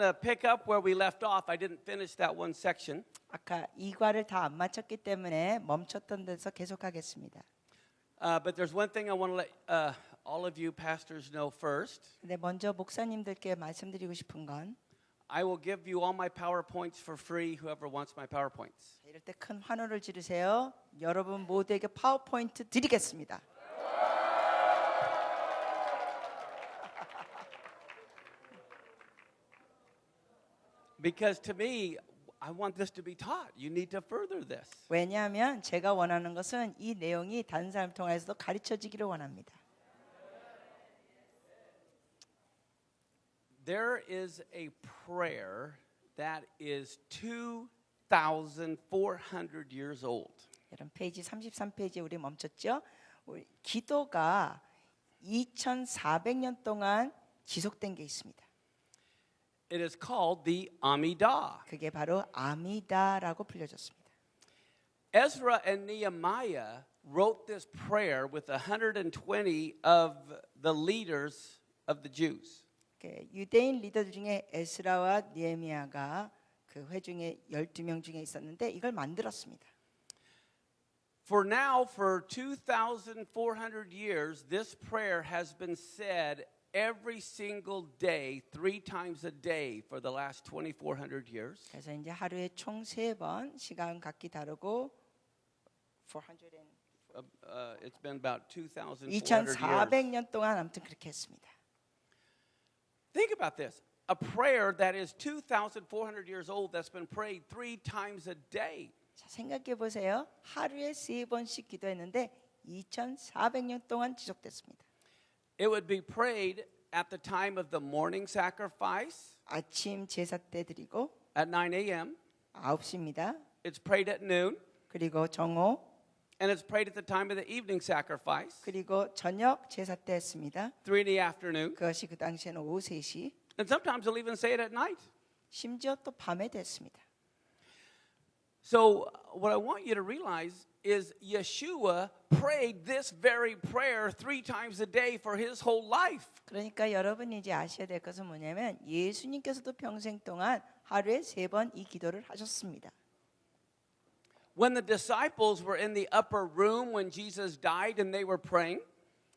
To pick up where we left off, I didn't finish that one section. 아까 2과를 다 안 마쳤기 때문에 멈췄던 데서 계속하겠습니다. But there's one thing I want to let all of you pastors know first. 근데 먼저 목사님들께 말씀드리고 싶은 건 I will give you all my PowerPoints for free, whoever wants my PowerPoints. 이럴 때 큰 환호를 지르세요. 여러분 모두에게 파워포인트 드리겠습니다. Because to me, I want this to be taught. You need to further this. 왜냐하면 제가 원하는 것은 이 내용이 다른 사람 통해서도 가르쳐지기를 원합니다. There is a prayer that is 2,400 years old. 여러분 페이지 33페이지에 우리 멈췄죠? 우리 기도가 2,400년 동안 지속된 게 있습니다. It is called the Amidah. 그게 바로 아미다라고 불려졌습니다. Ezra and Nehemiah wrote this prayer with 120 of the leaders of the Jews. 유대인 리더들 중에 에스라와 느헤미야가 그 회중에 12명 중에 있었는데 이걸 만들었습니다. For 2,400 years, this prayer has been said every single day, 3 times a day for the last 2,400 years. 그래서 이제 하루에 총 3번 시간 각기 다르고 400 it's been about 2,400 years. 2,400년 동안 아무튼 그렇게 했습니다. Think about this. A prayer that is 2,400 years old that's been prayed 3 times a day. 자, 생각해 보세요. 하루에 3번씩 기도했는데 2,400년 동안 지속됐습니다. It would be prayed at the time of the morning sacrifice 아침 제사 때 드리고 at 9 a.m. 9시입니다. It's prayed at noon. 그리고 정오 And it's prayed at the time of the evening sacrifice, 그리고 저녁 제사 때 했습니다. 3 in the afternoon. 그것이 그 당시에는 오후 3시. And sometimes they'll even say it at night. 심지어 또 밤에 됐습니다. So what I want you to realize is Yeshua prayed this very prayer 3 times a day for his whole life. 그러니까 여러분이 이제 아셔야 될 것은 뭐냐면 예수님께서도 평생 동안 하루에 3번 이 기도를 하셨습니다. When the disciples were in the upper room when Jesus died and they were praying,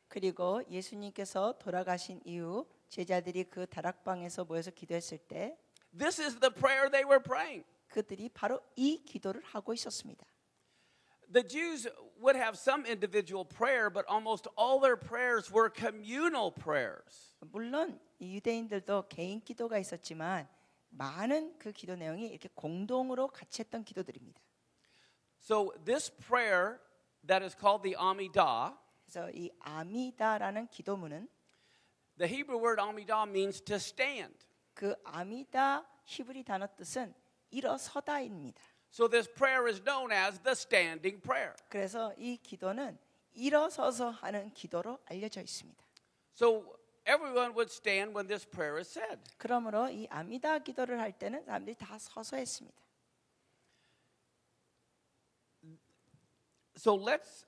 그리고 예수님께서 돌아가신 이후 제자들이 그 다락방에서 모여서 기도했을 때 this is the prayer they were praying. 그들이 바로 이 기도를 하고 있었습니다. The Jews would have some individual prayer, but almost all their prayers were communal prayers. 물론 유대인들도 개인 기도가 있었지만 많은 그 기도 내용이 이렇게 공동으로 같이 했던 기도들입니다. So this prayer that is called the Amidah, 그래서 이 아미다라는 기도문은 the Hebrew word Amidah means to stand. 그 아미다 히브리 단어 뜻은 일어서다입니다. So this prayer is known as the standing prayer. 그래서 이 기도는 일어서서 하는 기도로 알려져 있습니다. So everyone would stand when this prayer is said. 그러므로 이 아미다 기도를 할 때는 사람들이 다 서서 했습니다. So let's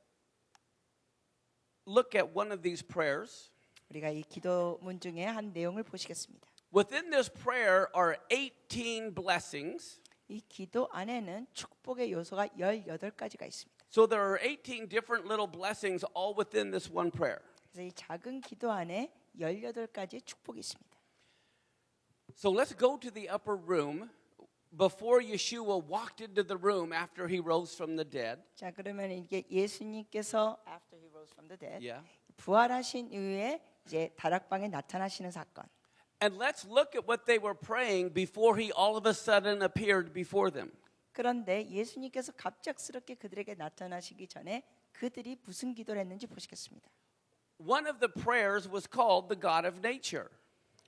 look at one of these prayers. 우리가 이 기도문 중에 한 내용을 보시겠습니다. Within this prayer are 18 blessings. 이 기도 안에는 축복의 요소가 18가지가 있습니다. So there are 18 different little blessings all within this one prayer. 그래서 이 작은 기도 안에 18가지 축복이 있습니다. So let's go to the upper room before Yeshua walked into the room after he rose from the dead. 자, 그러면 이게 예수님께서 after he rose from the dead Yeah. 부활하신 이후에 이제 다락방에 나타나시는 사건. And let's look at what they were praying before he all of a sudden appeared before them. 그런데 예수님께서 갑작스럽게 그들에게 나타나시기 전에 그들이 무슨 기도를 했는지 보시겠습니다. One of the prayers was called the God of nature.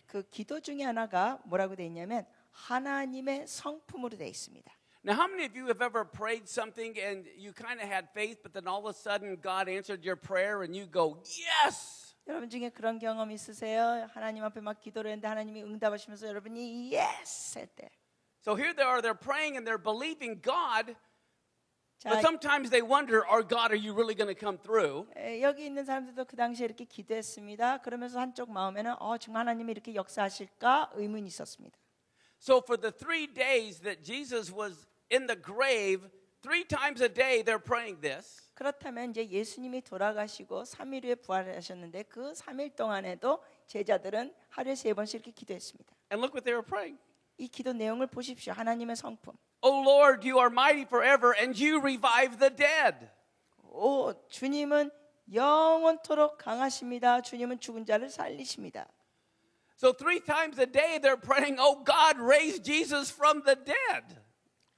그 기도 중에 하나가 뭐라고 돼 있냐면 하나님의 성품으로 돼 있습니다. Now, how many of you have ever prayed something and you kind of had faith, but then all of a sudden God answered your prayer and you go, yes! 여러분 중에 그런 경험 있으세요? 하나님 앞에 막 기도를 했는데 하나님이 응답하시면서 여러분이 yes 할 때. So here they are, they're praying and they're believing God, 자, but sometimes they wonder, oh God, are you really going to come through? 여기 있는 사람들도 그 당시에 이렇게 기도했습니다. 그러면서 한쪽 마음에는 정말 하나님이 이렇게 역사하실까 의문이 있었습니다. So for the 3 days that Jesus was in the grave, 3 times a day they're praying this. 그렇다면 이제 예수님이 돌아가시고 3일 후에 부활하셨는데 그 3일 동안에도 제자들은 하루에 3번씩 이렇게 기도했습니다. And look what they were praying. 이 기도 내용을 보십시오. 하나님의 성품. O Lord, you are mighty forever and you revive the dead. 오, 주님은 영원토록 강하십니다. 주님은 죽은 자를 살리십니다. So 3 times a day they're praying, oh God, raise Jesus from the dead.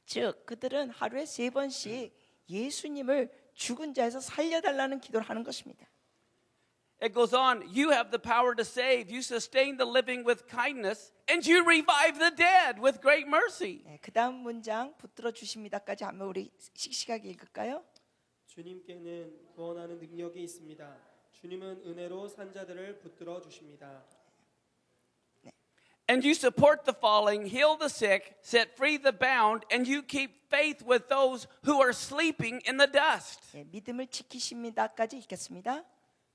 즉 그들은 하루에 3번씩 예수님을 죽은 자에서 살려달라는 기도를 하는 것입니다. It goes on, you have the power to save, you sustain the living with kindness, and you revive the dead with great mercy. 네, 그 다음 문장 붙들어 주십니다까지 한번 우리 씩씩하게 읽을까요? 주님께는 구원하는 능력이 있습니다. 주님은 은혜로 산자들을 붙들어 주십니다. And you support the falling, heal the sick, set free the bound, and you keep faith with those who are sleeping in the dust. 네, 믿음을 지키십니다까지 읽겠습니다.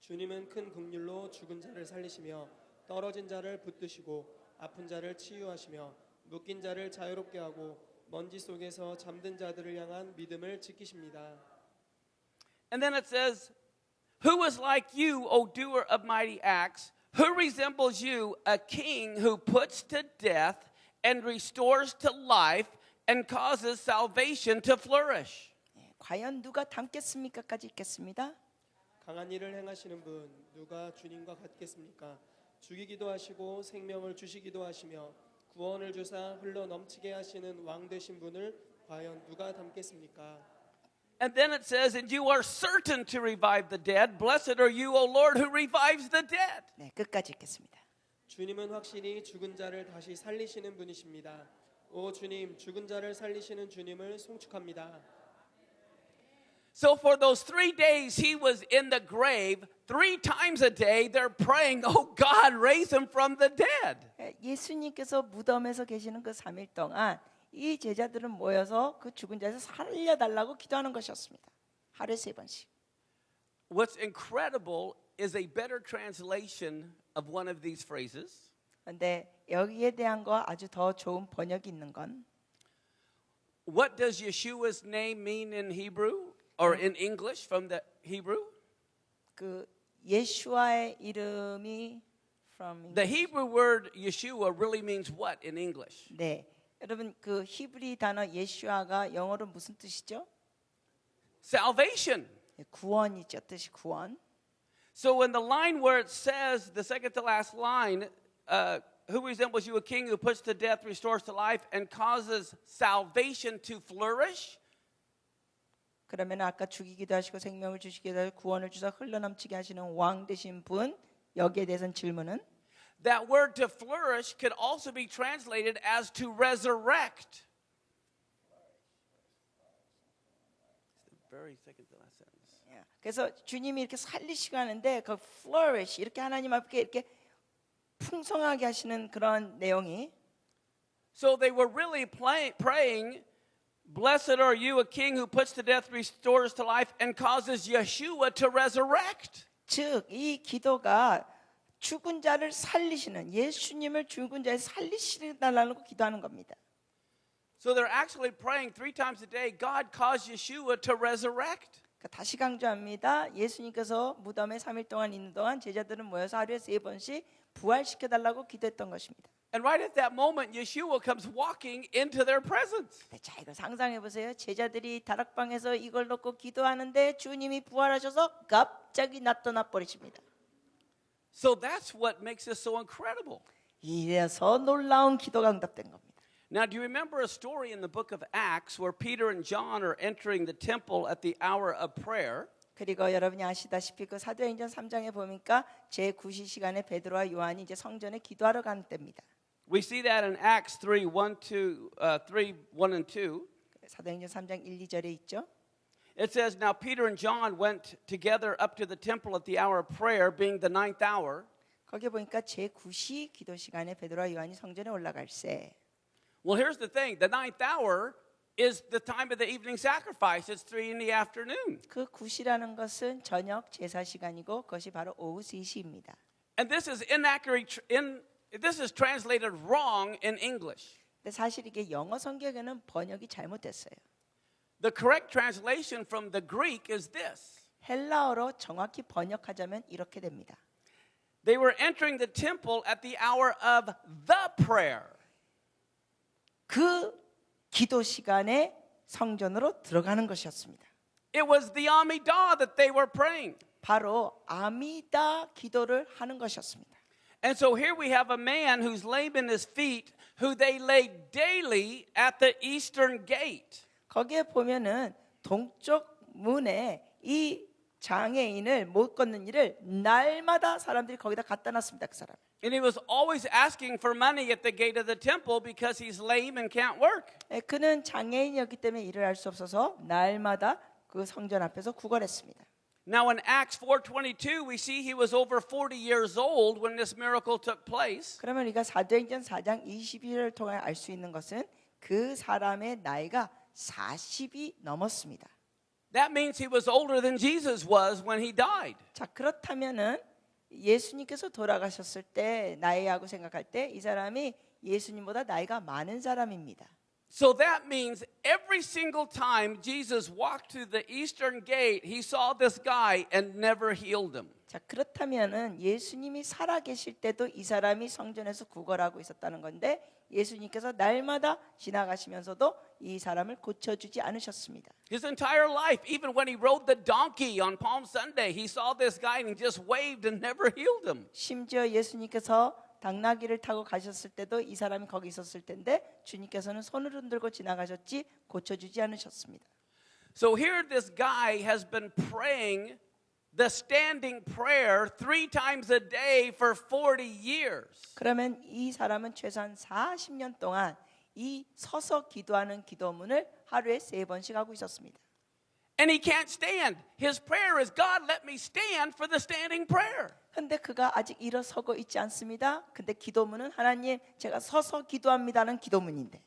주님은 큰 긍휼로 죽은 자를 살리시며 떨어진 자를 붙드시고 아픈 자를 치유하시며 묶인 자를 자유롭게 하고 먼지 속에서 잠든 자들을 향한 믿음을 지키십니다. And then it says, who is like you, O doer of mighty acts? Who resembles you, a king who puts to death and restores to life and causes salvation to flourish? 네, 과연 누가 닮겠습니까까지 읽겠습니다. 강한 일을 행하시는 분 누가 주님과 같겠습니까? 죽이기도 하시고 생명을 주시기도 하시며 구원을 주사 흘러 넘치게 하시는 왕 되신 분을 과연 누가 닮겠습니까? And then it says, and you are certain to revive the dead. Blessed are you, O Lord, who revives the dead. 네, 끝까지 읽겠습니다. 주님은 확실히 죽은 자를 다시 살리시는 분이십니다. 오 주님, 죽은 자를 살리시는 주님을 송축합니다. So for those 3 days he was in the grave, 3 times a day they're praying, oh God, raise him from the dead. 예수님께서 무덤에서 계시는 그 3일 동안 이 제자들은 모여서 그 죽은 자에서 살려달라고 기도하는 것이었습니다. 하루에 3번씩. What's incredible is a better translation of one of these phrases. 그런데 여기에 대한 거 아주 더 좋은 번역이 있는 건 What does Yeshua's name mean in Hebrew or in English from the Hebrew? 그 예수와의 이름이 from The Hebrew word Yeshua really means what in English? 네. 여러분 그 히브리 단어 예수아가 영어로 무슨 뜻이죠? Salvation. 네, 구원이죠. 뜻이 구원. So in the line where it says, the second to last line, who resembles you, a king who puts to death, restores to life, and causes salvation to flourish? 그러면 아까 죽이기도 하시고 생명을 주시기도 하시고 구원을 주사 흘러넘치게 하시는 왕 되신 분 여기에 대해서는 질문은 That word to flourish could also be translated as to resurrect. It's the very second to last sentence. 그래서 주님이 이렇게 살리시고 하는데 그 flourish 이렇게 하나님 앞에 이렇게 풍성하게 하시는 그런 내용이 So they were really praying, blessed are you, a king who puts to death, restores to life, and causes Yeshua to resurrect. 즉 이 기도가 죽은 자를 살리시는 예수님을 죽은 자에서 살리시달라고 기도하는 겁니다. So they're actually praying 3 times a day, God cause Yeshua to resurrect. 다시 강조합니다. 예수님께서 무덤에 3일 동안 있는 동안 제자들은 모여서 하루에 3번씩 부활시켜달라고 기도했던 것입니다. And right at that moment, Yeshua comes walking into their presence. 자, 이거 상상해 보세요. 제자들이 다락방에서 이걸 놓고 기도하는데 주님이 부활하셔서 갑자기 나타나 버리십니다. So that's what makes this so incredible. 이래서 놀라운 기도가 응답된 겁니다. Now, do you remember a story in the book of Acts where Peter and John are entering the temple at the hour of prayer? 그리고 여러분이 아시다시피 그 사도행전 3장에 보니까 제9시 시간에 베드로와 요한이 이제 성전에 기도하러 간 때입니다. We see that in Acts 3, 1 and 2. 사도행전 3장 1, 2절에 있죠. It says, now Peter and John went together up to the temple at the hour of prayer, being the 9th hour. 거기에 보니까 제9시 기도 시간에 베드로와 요한이 성전에 올라갈세. Well, here's the thing. The 9th hour is the time of the evening sacrifice. It's 3 in the afternoon. 그 9시라는 것은 저녁 제사 시간이고 그것이 바로 오후 3시입니다. And this is inaccurate. This is translated wrong in English. 근데 사실 이게 영어 성경에는 번역이 잘못됐어요. The correct translation from the Greek is this. 헬라어로 정확히 번역하자면 이렇게 됩니다. They were entering the temple at the hour of the prayer. 그 기도 시간에 성전으로 들어가는 것이었습니다. It was the Amidah that they were praying. 바로 아미다 기도를 하는 것이었습니다. And so here we have a man who's lame in his feet, who they laid daily at the eastern gate. 거기에 보면은 동쪽 문에 이 장애인을 못 걷는 일을 날마다 사람들이 거기다 갖다 놨습니다. 그 사람. And he was always asking for money at the gate of the temple because he's lame and can't work. 그는 장애인이었기 때문에 일을 할 수 없어서 날마다 그 성전 앞에서 구걸했습니다. Now in Acts 4:22 we see he was over 40 years old when this miracle took place. 그러면 우리가 사도행전 4장 22절을 통해 알 수 있는 것은 그 사람의 나이가 40이 넘었습니다. That means he was older than Jesus was when he died. 자, 그렇다면은 예수님께서 돌아가셨을 때 나이하고 생각할 때 이 사람이 예수님보다 나이가 많은 사람입니다. So that means every single time Jesus walked through the eastern gate, he saw this guy and never healed him. 자, 그렇다면은 예수님이 살아 계실 때도 이 사람이 성전에서 구걸하고 있었다는 건데 예수님께서 날마다 지나가시면서도 이 사람을 고쳐주지 않으셨습니다. His entire life, even when he rode the donkey on Palm Sunday, he saw this guy and he just waved and never healed him. 심지어 예수님께서 당나귀를 타고 가셨을 때도 이 사람이 거기 있었을 텐데 주님께서는 손을 흔들고 지나가셨지 고쳐주지 않으셨습니다. So here this guy has been praying the standing prayer 3 times a day for 40 years. 그러면 이 사람은 최소한 40년 동안 이 서서 기도하는 기도문을 하루에 3번씩 하고 있었습니다. And he can't stand. His prayer is, God, let me stand for the standing prayer. 근데 그가 아직 일어서고 있지 않습니다. 근데 기도문은 하나님 제가 서서 기도합니다는 기도문인데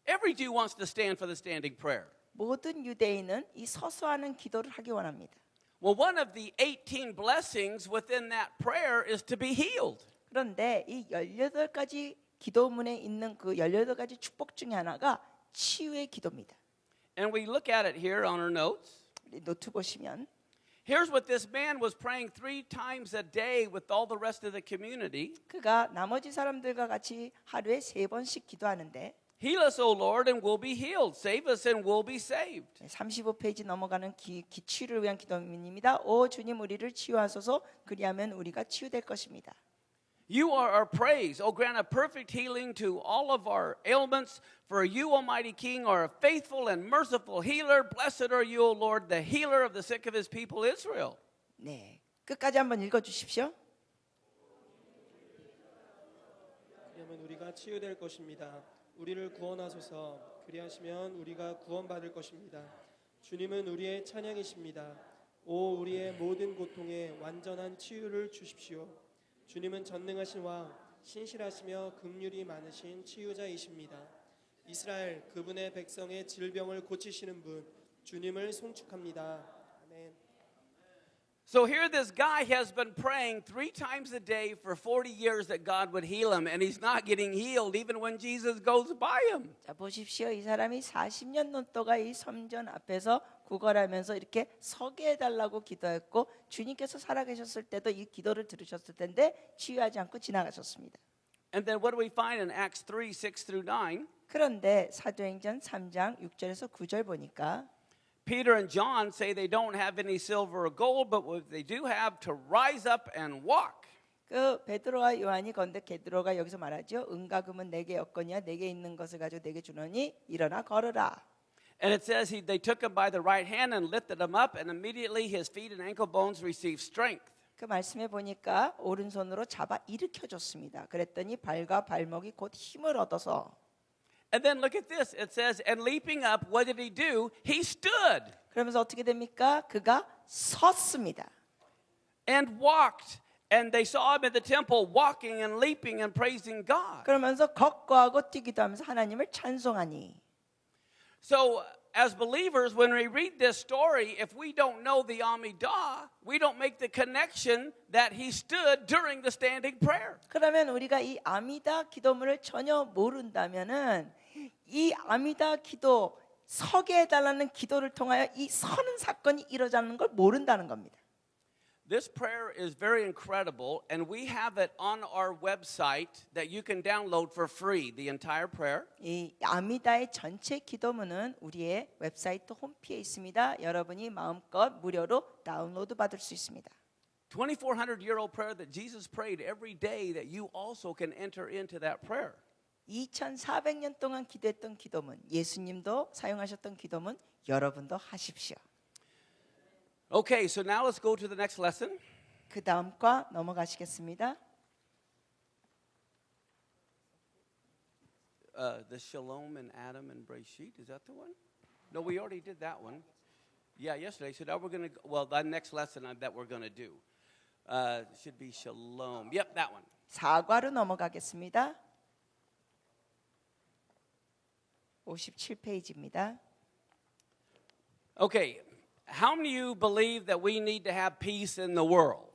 Every Jew wants to stand for the standing prayer. 모든 유대인은 이 서서 하는 기도를 하기 원합니다. Well, one of the 18 blessings within that prayer is to be healed. 그런데 이 18가지 기도문에 있는 그 18가지 축복 중에 하나가 치유의 기도입니다. And we look at it here on our notes. 노트 보시면 Here's what this man was praying 3 times a day with all the rest of the community. 그가 나머지 사람들과 같이 하루에 3번씩 기도하는데 Heal us, O Lord, and we'll be healed. Save us, and we'll be saved. 35페이지 넘어가는 치유를 위한 기도문입니다. 오 주님 우리를 치유하소서 그리하면 우리가 치유될 것입니다. You are our praise. Oh, grant a perfect healing to all of our ailments. For you, Almighty King, are a faithful and merciful healer. Blessed are you, O Lord, the healer of the sick of his people Israel. 네, 끝까지 한번 읽어주십시오. 그러면 우리가 치유될 것입니다. 우리를 구원하소서. 그리하시면 우리가 구원받을 것입니다. 주님은 우리의 찬양이십니다. 오 우리의 모든 고통에 완전한 치유를 주십시오. 주님은 전능하신 왕, 신실하시며 긍휼이 많으신 치유자이십니다. 이스라엘 그분의 백성의 질병을 고치시는 분, 주님을 송축합니다. 아멘. So here this guy has been praying 3 times a day for 40 years that God would heal him, and he's not getting healed even when Jesus goes by him. 자 보십시오. 이 사람이 40년 넘도가 이 성전 앞에서 구걸하면서 이렇게 서게 해달라고 기도했고 주님께서 살아계셨을 때도 이 기도를 들으셨을 텐데 치유하지 않고 지나가셨습니다. And then what do we find in Acts 3, 6 through 9? 그런데 사도행전 3장 6절에서 9절 보니까 Peter and John say they don't have any silver or gold, but what they do have to rise up and walk. 그 베드로와 요한이 건데 베드로가 여기서 말하죠. 은과 금은 내게 없거니와 내게 있는 것을 가지고 내게 주노니 일어나 걸으라. And it says they took him by the right hand and lifted him up, and immediately his feet and ankle bones received strength. 그 말씀에 보니까 오른손으로 잡아 일으켜 줬습니다. 그랬더니 발과 발목이 곧 힘을 얻어서 And then look at this. It says, and leaping up, what did he do? He stood 그러면서 어떻게 됩니까? 그가 섰습니다. and walked. And they saw him in the temple walking and leaping and praising God. 그러면서 걷고 하고 뛰기도 하면서 하나님을 찬송하니. So as believers, when we read this story, if we don't know the Amidah, we don't make the connection that he stood during the standing prayer. 그러면 우리가 이 아미다 기도문을 전혀 모른다면은 이 아미다 기도 서게 해달라는 기도를 통하여 이 서는 사건이 이루어지는 걸 모른다는 겁니다. This prayer is very incredible, and we have it on our website that you can download for free, the entire prayer. 이 아미다의 전체 기도문은 우리의 웹사이트 홈페이지에 있습니다. 여러분이 마음껏 무료로 다운로드 받을 수 있습니다. 2,400-year-old prayer that Jesus prayed every day that you also can enter into that prayer. 2400년 동안 기도했던 기도문, 예수님도 사용하셨던 기도문 여러분도 하십시오. Okay, so now let's go to the next lesson. 그 다음과 넘어가시겠습니다. The Shalom and Adam and Breisheet, is that the one? No, we already did that one. Yeah, yesterday. So now we're going to, well, the next lesson that we're going to do should be Shalom. Yep, that one. 사과로 넘어가겠습니다. 57페이지입니다. Okay, how many of you believe that we need to have peace in the world?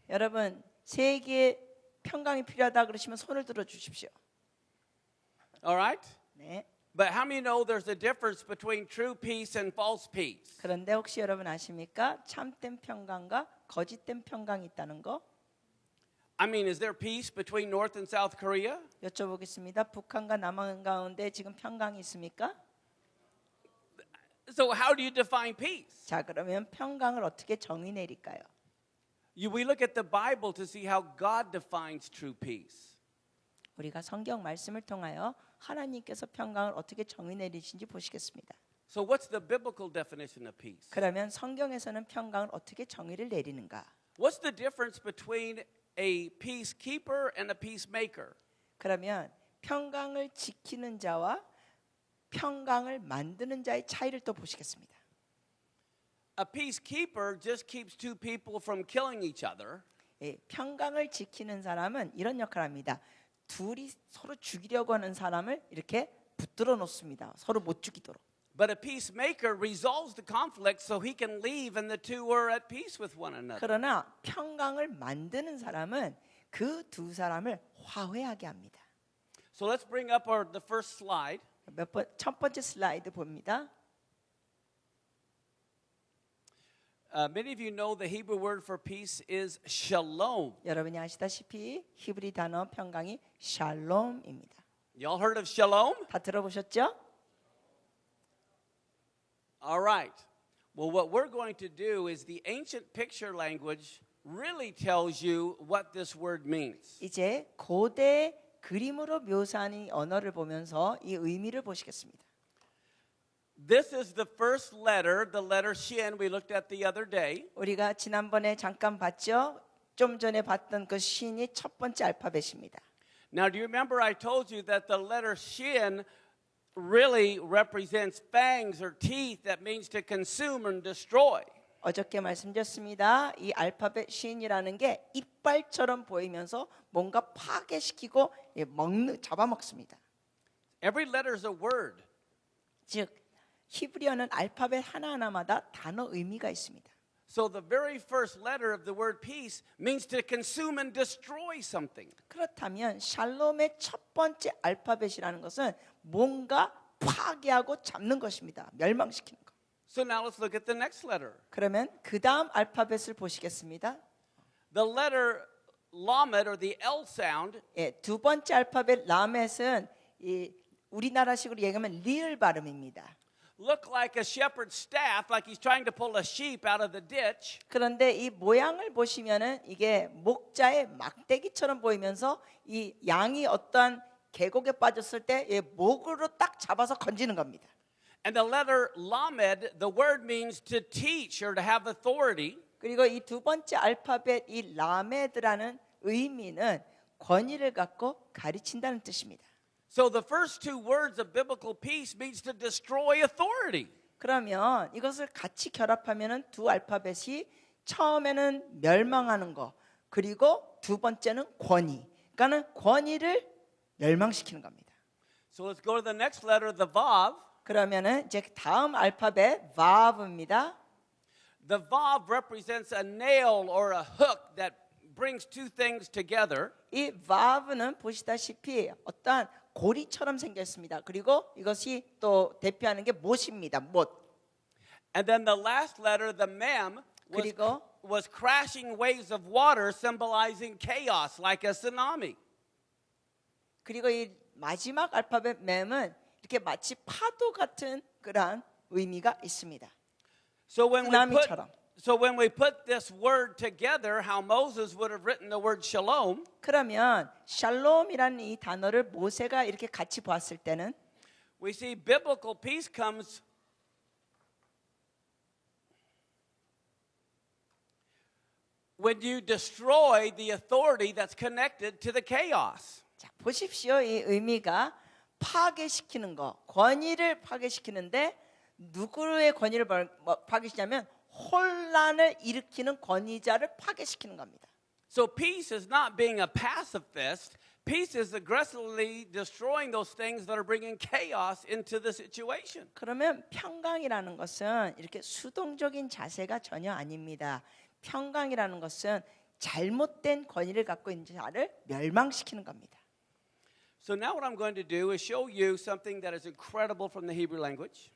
여러분, 세계에 평강이 필요하다 그러시면 손을 들어 주십시오. All right? 네. But how many know there's a difference between true peace and false peace? 그런데 혹시 여러분 아십니까? 참된 평강과 거짓된 평강이 있다는 거? I mean, is there peace between North and South Korea? 여쭤보겠습니다. 북한과 남한 가운데 지금 평강이 있습니까? So how do you define peace? 자, 그러면 평강을 어떻게 정의 내릴까요? We look at the Bible to see how God defines true peace. 우리가 성경 말씀을 통하여 하나님께서 평강을 어떻게 정의 내리신지 보시겠습니다. So what's the biblical definition of peace? 그러면 성경에서는 평강을 어떻게 정의를 내리는가? What's the difference between a peacekeeper and a peacemaker? 그러면 평강을 지키는 자와 평강을 만드는 자의 차이를 또 보시겠습니다. A peacekeeper just keeps two people from killing each other. 예, 평강을 지키는 사람은 이런 역할을 합니다. 둘이 서로 죽이려고 하는 사람을 이렇게 붙들어 놓습니다. 서로 못 죽이도록. But a peacemaker resolves the conflict so he can leave and the two are at peace with one another. 그러나 평강을 만드는 사람은 그 두 사람을 화해하게 합니다. So let's bring up the first slide. 첫 번째 슬라이드 봅니다. Many of you know the Hebrew word for peace is shalom. 여러분이 아시다시피 히브리 단어 평강이 샬롬입니다. Y'all heard of shalom? 다 들어보셨죠? All right. Well, what we're going to do is the ancient picture language really tells you what this word means. 이제 고대 그림으로 묘사한 이 언어를 보면서 이 의미를 보시겠습니다. This is the first letter, the letter Shin we looked at the other day. 우리가 지난번에 잠깐 봤죠? 좀 전에 봤던 그 신이 첫 번째 알파벳입니다. Now, do you remember I told you that the letter Shin really represents fangs or teeth that means to consume and destroy? 어저께 말씀드렸습니다. 이 알파벳 신이라는 게 이빨처럼 보이면서 뭔가 파괴시키고 잡아먹습니다. Every letter is a word. 즉 히브리어는 알파벳 하나하나마다 단어 의미가 있습니다. So the very first letter of the word peace means to consume and destroy something. 그렇다면 샬롬의 첫 번째 알파벳이라는 것은 뭔가 파괴하고 잡는 것입니다. 멸망시키는 것. So now let's look at the next letter. 그러면 그 다음 알파벳을 보시겠습니다. The letter Lamed or the L sound 예, 두 번째 알파벳 라멧은 이 우리나라식으로 얘기하면 리을 발음입니다. look like a shepherd's staff, like he's trying to pull a sheep out of the ditch. 그런데 이 모양을 보시면은 이게 목자의 막대기처럼 보이면서 이 양이 어떠한 계곡에 빠졌을 때 이 목으로 딱 잡아서 건지는 겁니다. And the letter Lamed, the word means to teach or to have authority. 그리고 이 두 번째 알파벳 이 라메드라는 의미는 권위를 갖고 가르친다는 뜻입니다. So the first two words of biblical peace means to destroy authority. 그러면 이것을 같이 결합하면은 두 알파벳이 처음에는 멸망하는 거, 그리고 두 번째는 권위. 그러니까는 권위를 멸망시키는 겁니다. So let's go to the next letter, the Vav. 그러면은 이제 다음 알파벳 vav입니다. The vav represents a nail or a hook that brings two things together. 이 vav는 보시다시피 어떠한 고리처럼 생겼습니다. 그리고 이것이 또 대표하는 게 못입니다. 못. And then the last letter, the mem, 그리고 was crashing waves of water symbolizing chaos like a tsunami. 그리고 이 마지막 알파벳 맴은 이렇게 마치 파도 같은 그러한 의미가 있습니다. So 쓰나미처럼. when we put this word together, how Moses would have written the word shalom, 그러면 샬롬이라는 이 단어를 모세가 이렇게 같이 보았을 때는 we see biblical peace comes when you destroy the authority that's connected to the chaos. 자, 보십시오. 이 의미가 파괴시키는 거, 권위를 파괴시키는데 누구의 권위를 파괴시키냐면 혼란을 일으키는 권위자를 파괴시키는 겁니다. So peace is not being a pacifist. Peace is aggressively destroying those things that are bringing chaos into the situation. 그러면 평강이라는 것은 이렇게 수동적인 자세가 전혀 아닙니다. 평강이라는 것은 잘못된 권위를 갖고 있는 자를 멸망시키는 겁니다. So now what I'm going to do is show you something that is incredible from the Hebrew language.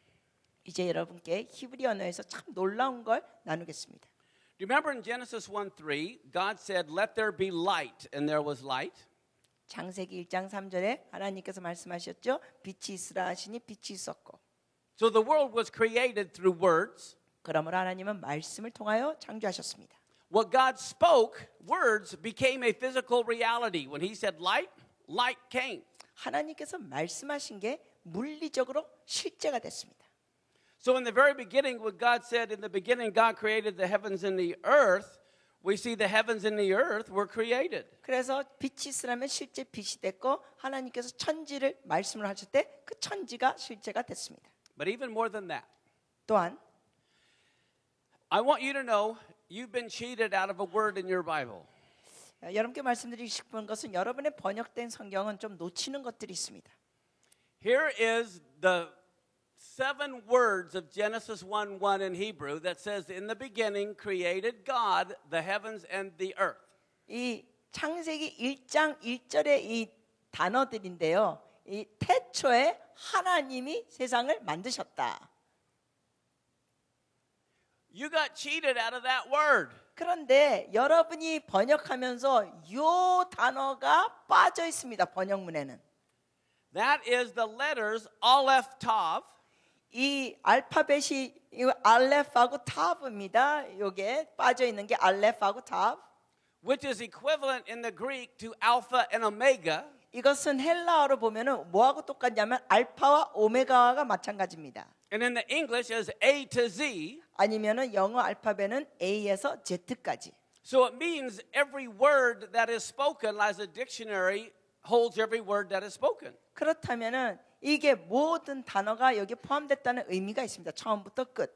이제 여러분께 히브리 언어에서 참 놀라운 걸 나누겠습니다. Do you remember in Genesis 1:3, God said, "Let there be light," and there was light. 창세기 1장 3절에 하나님께서 말씀하셨죠. 빛이 있으라 하시니 빛이 있었고. So the world was created through words. 그러므로 하나님은 말씀을 통하여 창조하셨습니다. What God spoke, words became a physical reality. When he said light, light came. 하나님께서 말씀하신 게 물리적으로 실제가 됐습니다. So in the very beginning, when God said, in the beginning, God created the heavens and the earth, we see the heavens and the earth were created. 그래서 빛이 있으라면 실제 빛이 됐고 하나님께서 천지를 말씀을 하실 때 그 천지가 실제가 됐습니다. But even more than that, 또한 I want you to know you've been cheated out of a word in your Bible. 여러분께 말씀드리고 싶은 것은 여러분의 번역된 성경은 좀 놓치는 것들이 있습니다. Here is the 7 words of Genesis 1:1 in Hebrew that says, "In the beginning created God the heavens and the earth." 이 창세기 1장 1절의 이 단어들인데요. 이 태초에 하나님이 세상을 만드셨다. You got cheated out of that word. 그런데 여러분이 번역하면서 요 단어가 빠져 있습니다. 번역문에는. That is the letters Aleph Tav. 이 알파벳이 이거 알레프하고 타브입니다. 요게 빠져 있는 게 알레프하고 타브. Which is equivalent in the Greek to Alpha and Omega. 이것은 헬라어로 보면은 뭐하고 똑같냐면 알파와 오메가가 마찬가지입니다. And in the English is A to Z. 아니면은 영어 알파벳은 A에서 Z까지. So it means every word that is spoken as a dictionary holds every word that is spoken. 그렇다면은 이게 모든 단어가 여기 포함됐다는 의미가 있습니다. 처음부터 끝.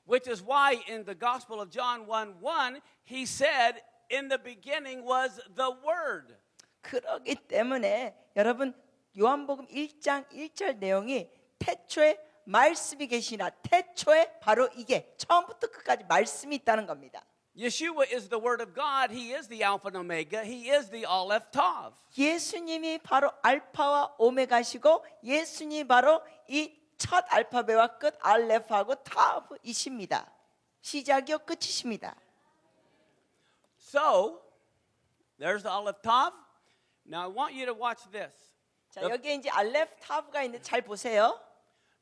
Which is why in the Gospel of John 1:1 he said, "In the beginning was the Word." 그렇기 때문에 여러분 요한복음 1장 1절 내용이 태초에 말씀이 계시나 태초에 바로 이게 처음부터 끝까지 말씀이 있다는 겁니다. Yeshua is the Word of God. He is the Alpha and Omega. He is the Aleph Tav. 예수님이 바로 알파와 오메가시고 예수님이 바로 이 첫 알파벳과 끝 알레프하고 타브이십니다. 시작이요 끝이십니다. So, there's the Aleph Tav. Now I want you to watch this. 자, 여기에 이제 알레프 타브가 있는데 잘 보세요.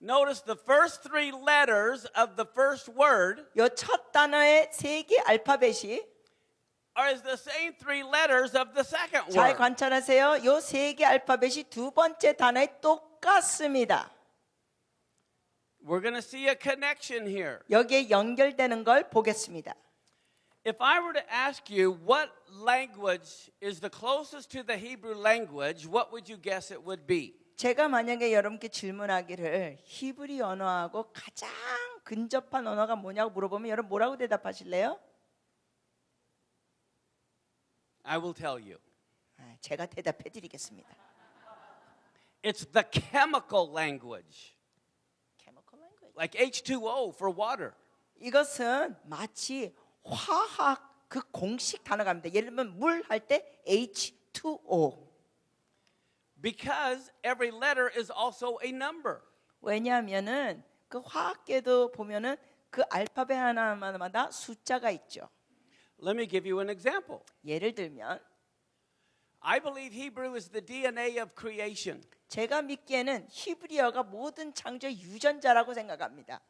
Notice the first 3 letters of the first word 요 첫 단어의 세 개 알파벳이 are the same 3 letters of the second 잘 word. 관찰하세요. 요 세 개 알파벳이 두 번째 단어에 똑같습니다. We're going to see a connection here. 여기에 연결되는 걸 보겠습니다. If I were to ask you what language is the closest to the Hebrew language, what would you guess it would be? 제가 만약에 여러분께 질문하기를 히브리 언어하고 가장 근접한 언어가 뭐냐고 물어보면 여러분 뭐라고 대답하실래요? I will tell you. 제가 대답해 드리겠습니다. It's the chemical language. like H2O for water. 이것은 마치 화학 그 공식 단어가 입니다. 예를 들면 물 할 때 H2O. Because every letter is also a number. 왜냐하면은 그 화학계도 보면은 그 알파벳 하나마다 숫자가 있죠. Let me give you an example. 예를 들면 I believe Hebrew is the DNA of creation. 제가 믿기에는 히브리어가 모든 창조의 유전자라고 생각합니다.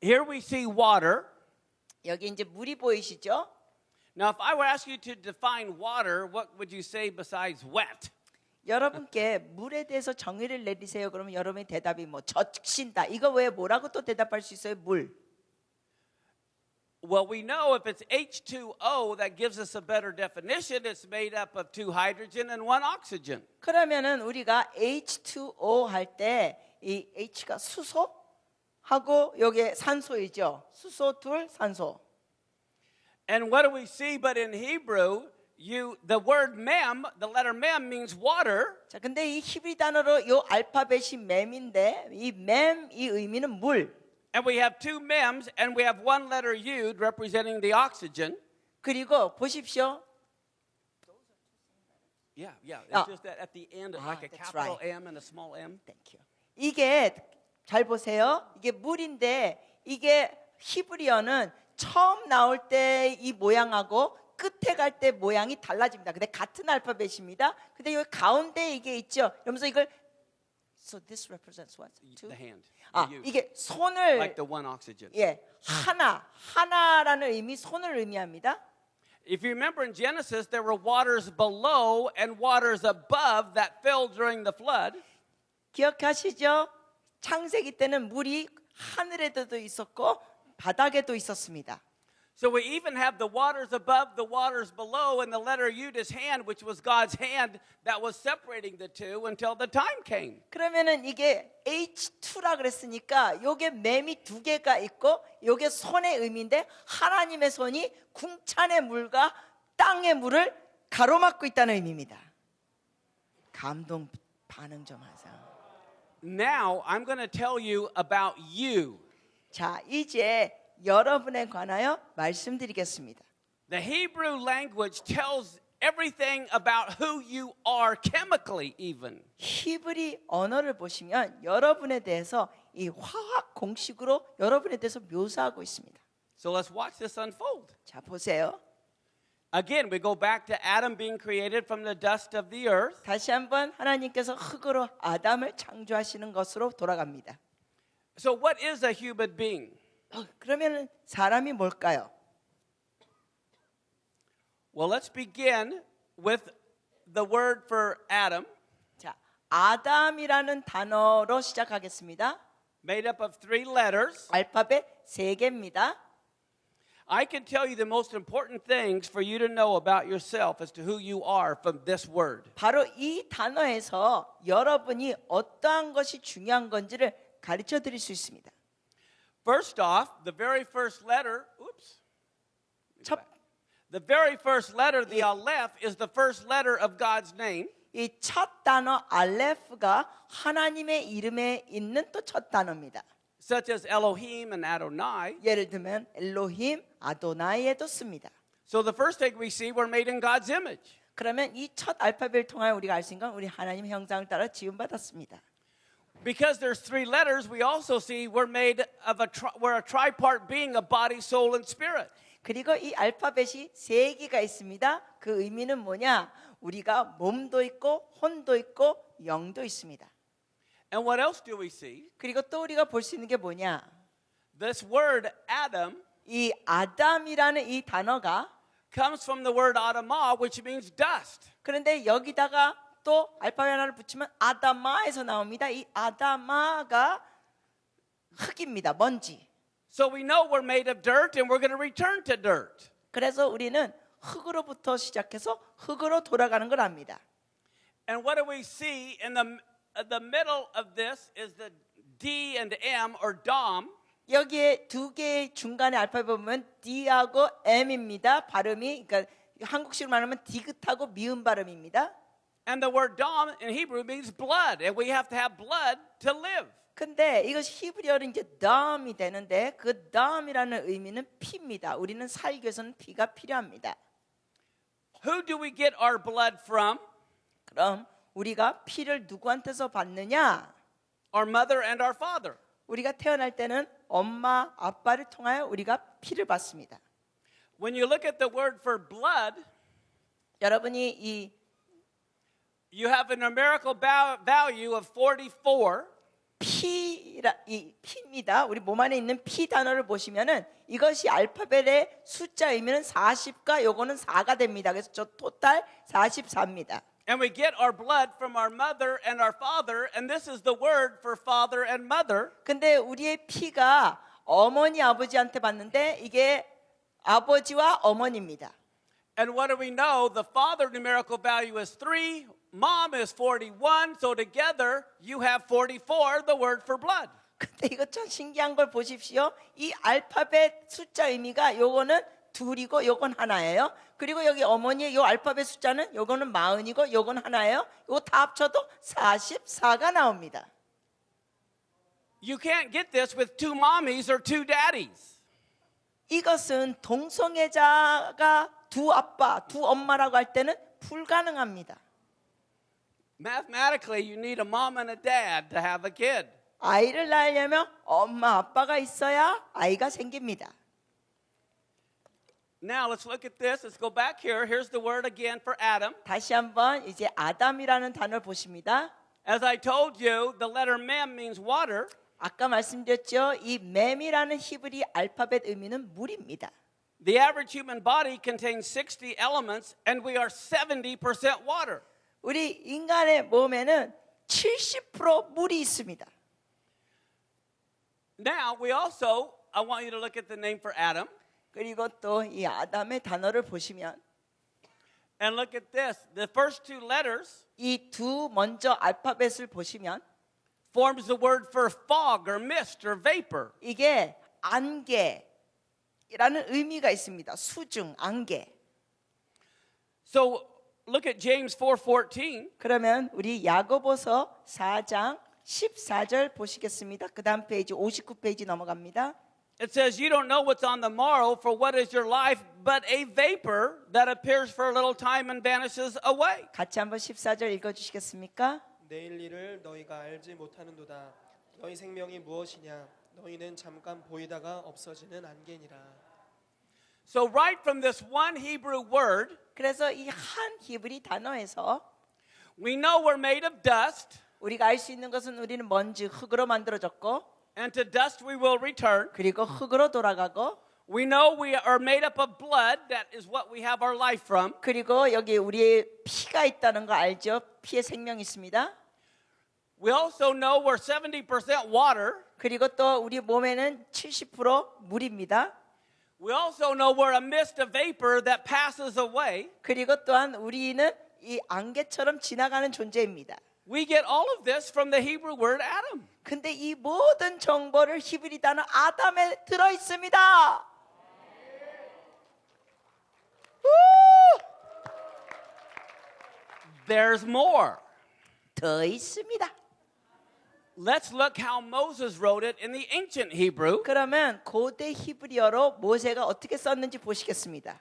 Here we see water. 여기 이제 물이 보이시죠? Now, if I were to ask you to define water, what would you say besides wet? 여러분께 물에 대해서 정의를 내리세요. 그러면 여러분의 대답이 뭐 젖신다. 이거 왜 뭐라고 또 대답할 수 있어요? 물. Well, we know if it's H2O, that gives us a better definition. It's made up of 2 hydrogen and 1 oxygen. 그러면은 우리가 H2O 할 때 이 H가 수소하고 여기에 산소이죠. 수소 둘 산소. And what do we see? But in Hebrew, the word mem, the letter mem means water. 자, 근데 이 히브리 단어로 요 알파벳이 맴인데 이 맴 이 의미는 물. And we have 2 mems, and we have 1 letter yud representing the oxygen. 그리고 보십시오. Yeah. It's Ah. just that at the end, Ah, like a that's capital right. M and a small m. Thank you. 이게 잘 보세요. 이게 물인데 이게 히브리어는 처음 나올 때 이 모양하고 끝에 갈 때 모양이 달라집니다. 근데 같은 알파벳입니다. 근데 여기 가운데 이게 있죠. 그러면서 이걸 So this represents what? Two? The hand. 아, the yud, 이게 손을 like the 1 oxygen. 예, 하나라는 의미 손을 의미합니다. If you remember in Genesis, there were waters below and waters above that fell during the flood. 기억하시죠? 창세기 때는 물이 하늘에도 있었고 바닥에도 있었습니다. So we even have the waters above, the waters below, and the letter Yud is hand, which was God's hand that was separating the two until the time came. 그러면은 이게 H2라 그랬으니까 요게 맴이 두 개가 있고 요게 손의 의미인데 하나님의 손이 궁창의 물과 땅의 물을 가로막고 있다는 의미입니다. 감동 반응 좀 하세요. Now I'm going to tell you about you. 자, 이제 여러분에 관하여 말씀드리겠습니다. The Hebrew language tells everything about who you are chemically even. 히브리 언어를 보시면 여러분에 대해서 이 화학 공식으로 여러분에 대해서 묘사하고 있습니다. So let's watch this unfold. 자, 보세요. Again, we go back to Adam being created from the dust of the earth. 다시 한번 하나님께서 흙으로 아담을 창조하시는 것으로 돌아갑니다. So what is a human being? 그러면 사람이 뭘까요? Well, let's begin with the word for Adam, 자, 아담이라는 단어로 시작하겠습니다. made up of 3 letters. 알파벳 3개입니다. I can tell you the most important things for you to know about yourself as to who you are from this word. 바로 이 단어에서 여러분이 어떠한 것이 중요한 건지를 가르쳐 드릴 수 있습니다. First off, the very first letter, 첫, the very first letter, the Aleph, is the first letter of God's name. 이 첫 단어 알레프가 하나님의 이름에 있는 또 첫 단어입니다. Such as Elohim and Adonai. 예를 들면 엘로힘, 아도나이에도 씁니다. So the first thing we see, we're made in God's image. 그러면 이 첫 알파벳을 통하여 우리가 알 수 있는 건 우리 하나님의 형상을 따라 지음받았습니다. Because there's 3 letters, we also see we're made of we're a tripart being, a body, soul, and spirit. 그리고 이 알파벳이 3개가 있습니다. 그 의미는 뭐냐? 우리가 몸도 있고 혼도 있고 영도 있습니다. And what else do we see? 그리고 또 우리가 볼 수 있는 게 뭐냐? This word Adam 이 아담이라는 이 단어가 comes from the word Adamah, which means dust. 그런데 여기다가 또 알파벳 하나를 붙이면 아다마에서 나옵니다. 이 아다마가 흙입니다. 먼지. So we know we're made of dirt and we're going to return to dirt. 그래서 우리는 흙으로부터 시작해서 흙으로 돌아가는 걸 압니다. And what do we see in the middle of this is the D and M or Dom. 여기에 두 개의 중간에 알파벳 보면 D하고 M입니다. 발음이 그러니까 한국식으로 말하면 디귿하고 미음 발음입니다. And the word dam in Hebrew means blood, and we have to have blood to live. 근데 이것이 히브리어로 이제 덤이 되는데 그 덤이라는 의미는 피입니다. 우리는 살기 위해서는 피가 필요합니다. Who do we get our blood from? 그럼 우리가 피를 누구한테서 받느냐? Our mother and our father. 우리가 태어날 때는 엄마, 아빠를 통하여 우리가 피를 받습니다. When you look at the word for blood, 여러분이 you have a numerical value of 44. 이 피입니다. 우리 몸 안에 있는 피 단어를 보시면은 이것이 알파벳의 숫자 의미는 40과 요거는 4가 됩니다. 그래서 저 토탈 44입니다. And we get our blood from our mother and our father, and this is the word for father and mother. 근데 우리의 피가 어머니 아버지한테 받는데 이게 아버지와 어머니입니다. And what do we know? The father numerical value is 3, mom is 41, so together you have 44, the word for blood. 근데 이거 참 신기한 걸 보십시오. 이 알파벳 숫자 의미가 요거는 둘이고 요건 하나예요. 그리고 여기 어머니의 요 알파벳 숫자는 요거는 40이고 요건 하나예요. 요거 다 합쳐도 44가 나옵니다. You can't get this with two mommies or two daddies. 이것은 동성애자가 두 아빠, 두 엄마라고 할 때는 불가능합니다. Mathematically, you need a mom and a dad to have a kid. 아이를 낳으려면 엄마, 아빠가 있어야 아이가 생깁니다. Now let's look at this. Let's go back here. Here's the word again for Adam. 다시 한번 이제 아담이라는 단어를 보십니다. As I told you, the letter mem means water. 아까 말씀드렸죠. 이 맴이라는 히브리 알파벳 의미는 물입니다. The average human body contains 60 elements, and we are 70% water. 우리 인간의 몸에는 70% 물이 있습니다. Now, I want you to look at the name for Adam. 그리고 또 이 아담의 단어를 보시면 And look at this. The first two letters 이 두 먼저 알파벳을 보시면 forms the word for fog or mist or vapor. 이게 안개라는 의미가 있습니다. 수중, 안개. So look at James 4:14. 그러면 우리 야고보서 4장 14절 보시겠습니다. 그 다음 페이지 59페이지 넘어갑니다. It says, you don't know what's on the morrow, for what is your life but a vapor that appears for a little time and vanishes away. 같이 한번 14절 읽어주시겠습니까? 내일 일을 너희가 알지 못하는도다. 너희 생명이 무엇이냐? 너희는 잠깐 보이다가 없어지는 안개니라. So right from this one Hebrew word, 그래서 이 한 히브리 단어에서 we know we're made of dust, 우리가 알 수 있는 것은 우리는 먼지, 흙으로 만들어졌고 and to dust we will return. 그리고 흙으로 돌아가고 We know we are made up of blood, that is what we have our life from. 그리고 여기 우리의 피가 있다는 거 알죠? 피에 생명이 있습니다. We also know we're 70% water. 그리고 또 우리 몸에는 70% 물입니다. We also know we're a mist, a vapor that passes away. 그리고 또한 우리는 이 안개처럼 지나가는 존재입니다. We get all of this from the Hebrew word Adam. 근데 이 모든 정보를 히브리 단어 아담에 들어 있습니다. There's more. 더 있습니다. Let's look how Moses wrote it in the ancient Hebrew. 그러면 고대 히브리어로 모세가 어떻게 썼는지 보시겠습니다.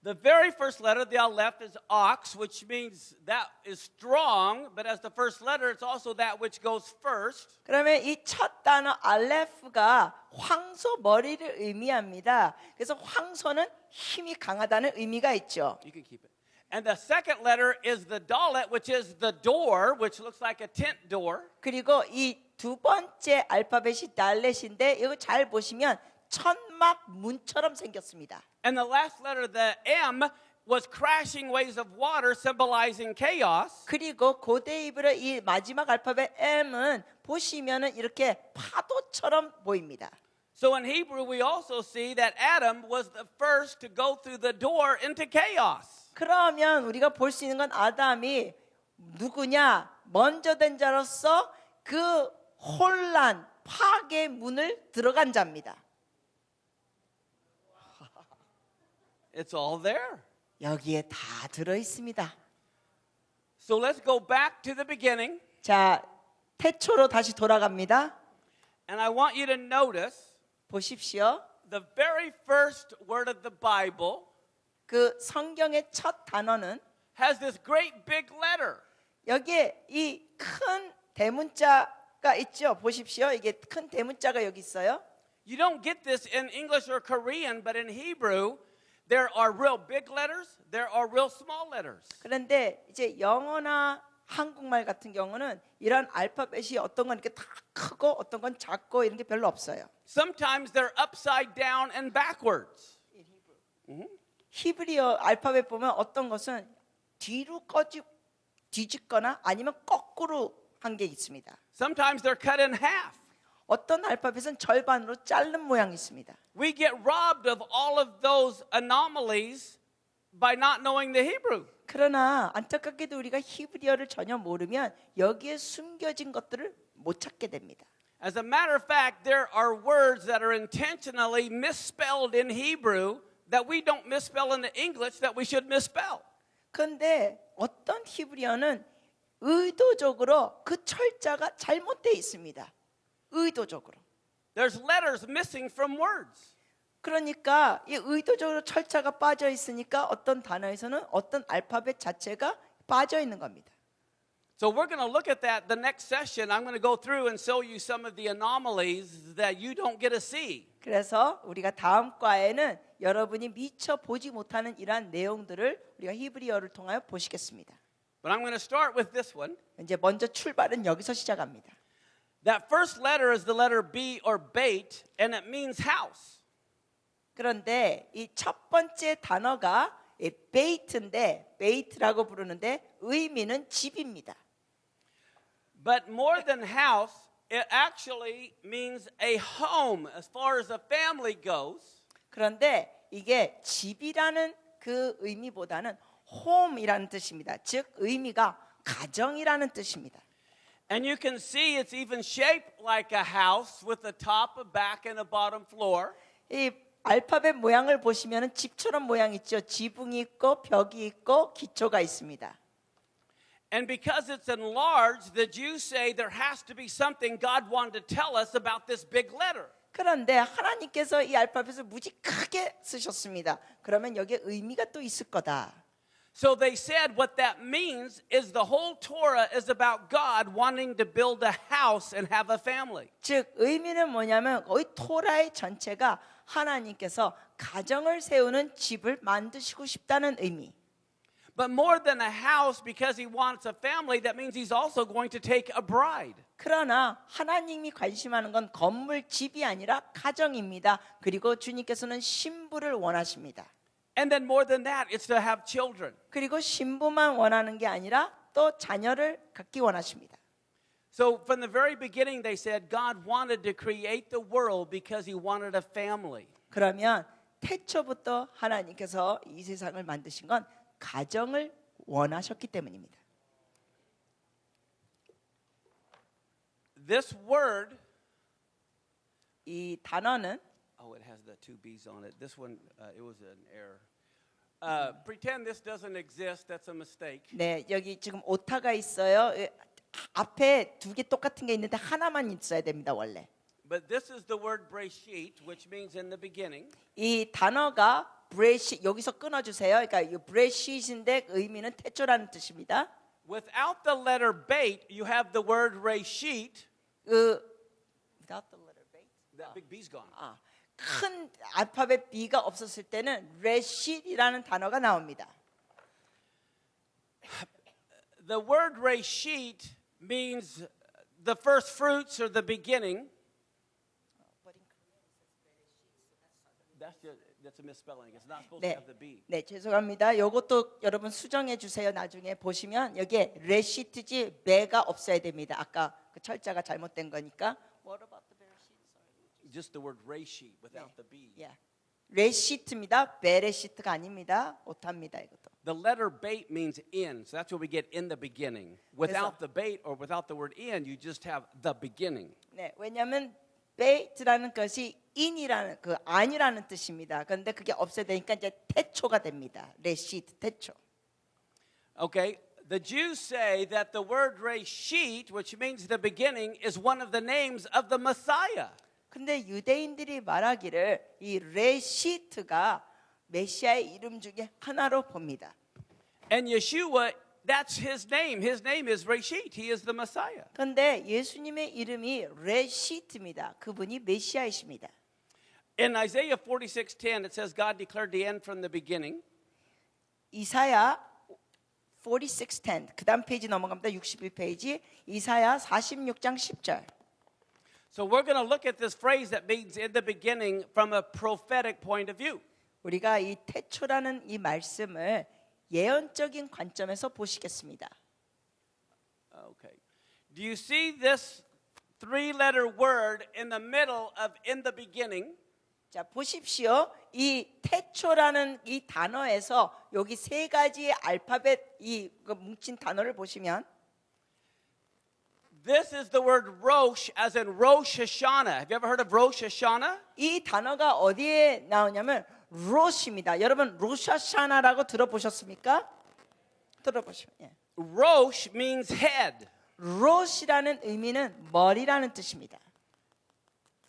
The very first letter, the aleph, is ox, which means that is strong, but as the first letter, it's also that which goes first. 그러면 이 첫 단어 알레프가 황소 머리를 의미합니다. 그래서 황소는 힘이 강하다는 의미가 있죠. You can keep it. And the second letter is the dalet, which is the door, which looks like a tent door. 그리고 이 두 번째 알파벳이 달렛인데 이거 잘 보시면 천막 문처럼 생겼습니다. And the last letter, the M, was crashing waves of water, symbolizing chaos. 그리고 고대 히브리어 이 마지막 알파벳 M은 보시면은 이렇게 파도처럼 보입니다. So in Hebrew, we also see that Adam was the first to go through the door into chaos. 그러면 우리가 볼 수 있는 건 아담이 누구냐? 먼저 된 자로서 그 혼란, 파괴의 문을 들어간 자입니다. It's all there. 여기에 다 들어 있습니다. So let's go back to the beginning. 자, 태초로 다시 돌아갑니다. And I want you to notice 보십시오. the very first word of the Bible 그 성경의 첫 단어는 has this great big letter. 여기에 이 큰 대문자가 있죠. 보십시오. 이게 큰 대문자가 여기 있어요. You don't get this in English or Korean, but in Hebrew, there are real big letters, there are real small letters. 그런데 이제 영어나 한국말 같은 경우는 이런 알파벳이 어떤 건 이렇게 다 크고 어떤 건 작고 이런 게 별로 없어요. Sometimes they're upside down and backwards. 히브리어 알파벳 보면 어떤 것은 뒤로 뒤집거나 아니면 거꾸로 한 게 있습니다. Sometimes they're cut in half. 어떤 알파벳은 절반으로 자른 모양이 있습니다. We get robbed of all of those anomalies by not knowing the Hebrew. 그러나 안타깝게도 우리가 히브리어를 전혀 모르면 여기에 숨겨진 것들을 못 찾게 됩니다. As a matter of fact, there are words that are intentionally misspelled in Hebrew that we don't misspell in the English that we should misspell. 그런데 어떤 히브리어는 의도적으로 그 철자가 잘못되어 있습니다. 의도적으로. There's letters missing from words. 그러니까 이 의도적으로 철자가 빠져 있으니까 어떤 단어에서는 어떤 알파벳 자체가 빠져 있는 겁니다. So we're going to look at that the next session. I'm going to go through and show you some of the anomalies that you don't get to see. 그래서 우리가 다음 과에는 여러분이 미처 보지 못하는 이러한 내용들을 우리가 히브리어를 통하여 보시겠습니다. But I'm going to start with this one. 이제 먼저 출발은 여기서 시작합니다. That first letter is the letter B or bait, and it means house. 그런데 이 첫 번째 단어가 베이트인데 베이트라고 부르는데 의미는 집입니다. But more than house, it actually means a home as far as a family goes. 그런데 이게 집이라는 그 의미보다는 home이라는 뜻입니다. 즉 의미가 가정이라는 뜻입니다. And you can see it's even shaped like a house with a top, a back, and a bottom floor. 이 알파벳 모양을 보시면은 집처럼 모양 있죠. 지붕이 있고 벽이 있고 기초가 있습니다. And because it's enlarged, the Jews say there has to be something God wanted to tell us about this big letter. 그런데 하나님께서 이 알파벳을 무지 크게 쓰셨습니다. 그러면 여기에 의미가 또 있을 거다. So they said what that means is the whole Torah is about God wanting to build a house and have a family. 즉 의미는 뭐냐면 거의 토라의 전체가 하나님께서 가정을 세우는 집을 만드시고 싶다는 의미. But more than a house, because he wants a family, that means he's also going to take a bride. 그러나 하나님이 관심하는 건 건물 집이 아니라 가정입니다. 그리고 주님께서는 신부를 원하십니다. And then more than that, it's to have children. 그리고 신부만 원하는 게 아니라 또 자녀를 갖기 원하십니다. So from the very beginning, they said God wanted to create the world because he wanted a family. 그러면 태초부터 하나님께서 이 세상을 만드신 건 가정을 원하셨기 때문입니다. This word, 이 단어는 oh, it has the two B's on it. This one, it was an error. Pretend this doesn't exist. That's a mistake. 네, 여기 지금 오타가 있어요. 앞에 두 개 똑같은 게 있는데 하나만 있어야 됩니다, 원래. But this is the word Breisheet, which means in the beginning. 이 단어가 브레시 여기서 끊어 주세요. 그러니까 이 브레시트인데 의미는 태초라는 뜻입니다. Without the letter bait, you have the word Breisheet. without the letter bait. That big B's gone. 큰 알파벳 B가 없었을 때는 레시트이라는 단어가 나옵니다. The word Breisheet means the first fruits or the beginning. That's a misspelling. It's not supposed to have the B. 네, 죄송합니다. 이것도 여러분 수정해 주세요. 나중에 보시면 여기에 레시트지 매가 없어야 됩니다. 아까 그 철자가 잘못된 거니까. What about the Bereshit? Just the word Breisheet without the B. Yeah. 레시트입니다. 베레시트가 아닙니다. 오타입니다, 이것도. The letter bait means in, so that's where we get in the beginning. Without the bait or without the word in, you just have the beginning. 네, 왜냐하면 베이트라는 것이 인이라는 그 아니라는 뜻입니다. 그런데 그게 없어야 되니까 이제 태초가 됩니다. 레시트 태초. Okay, The Jews say that the word Breisheet, which means the beginning, is one of the names of the Messiah. 근데 유대인들이 말하기를 이 레시트가 메시아의 이름 중에 하나로 봅니다. And Yeshua, that's his name. His name is Breisheet. He is the Messiah. 그런데 예수님의 이름이 레시트입니다. 그분이 메시아이십니다. In Isaiah 46:10, it says God declared the end from the beginning. 이사야 46:10 그다음 페이지 넘어갑니다. 61페이지 이사야 46장 10절. So we're going to look at this phrase that means in the beginning from a prophetic point of view. 우리가 이 태초라는 이 말씀을 예언적인 관점에서 보시겠습니다. Okay. Do you see this three-letter word in the middle of in the beginning? 자, 보십시오. 이 태초라는 이 단어에서 여기 세 가지의 알파벳 이 뭉친 단어를 보시면 This is the word Rosh, as in Rosh Hashanah. Have you ever heard of Rosh Hashanah? 이 단어가 어디에 나오냐면 로시입니다. 여러분 로샤샤나라고 들어보셨습니까? 들어보시면 예. Rosh means head. 로시라는 의미는 머리라는 뜻입니다.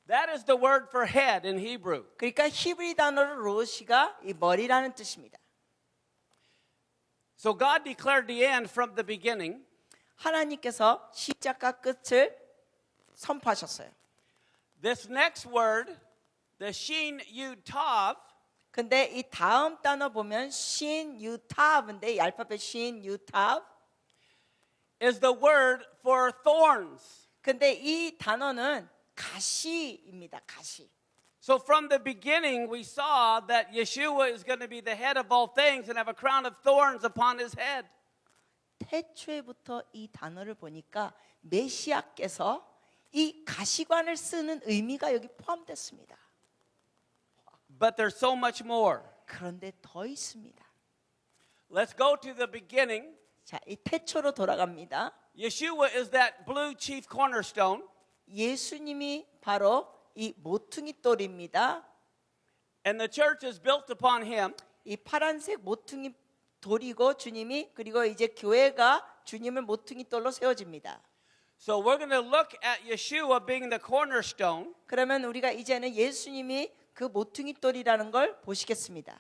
That is the word for head in Hebrew. 그러니까 히브리 단어로 로시가 이 머리라는 뜻입니다. So God declared the end from the beginning. 하나님께서 시작과 끝을 선포하셨어요. This next word, the Shin Yud Tav, 근데 이 다음 단어 보면 신 유타브인데 이 알파벳 신 유타브. is the word for thorns. 근데 이 단어는 가시입니다. 가시. So from the beginning, we saw that Yeshua is going to be the head of all things and have a crown of thorns upon his head. 태초에부터 이 단어를 보니까 메시아께서 이 가시관을 쓰는 의미가 여기 포함됐습니다. But there's so much more. 그런데 더 있습니다. Let's go to the beginning. 자, 이 태초로 돌아갑니다. Yeshua is that blue chief cornerstone. 예수님이 바로 이 모퉁이 돌입니다. And the church is built upon him. 이 파란색 모퉁이 돌이고 주님이 그리고 이제 교회가 주님을 모퉁이 돌로 세워집니다. So we're going to look at Yeshua being the cornerstone. 그러면 우리가 이제는 예수님이 그 모퉁이 돌이라는 걸 보시겠습니다.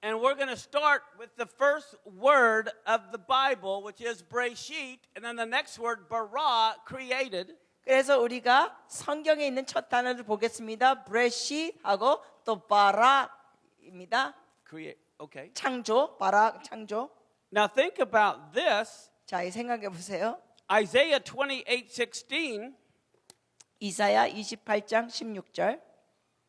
And we're going to start with the first word of the Bible, which is Breisheet, and then the next word, bara, created. 그래서 우리가 성경에 있는 첫 단어를 보겠습니다. 브레시하고 또 바라입니다. Create. Okay. 창조, 바라 창조. Now think about this. 자, 이 생각해 보세요. Isaiah 28:16. 이사야 28장 16절.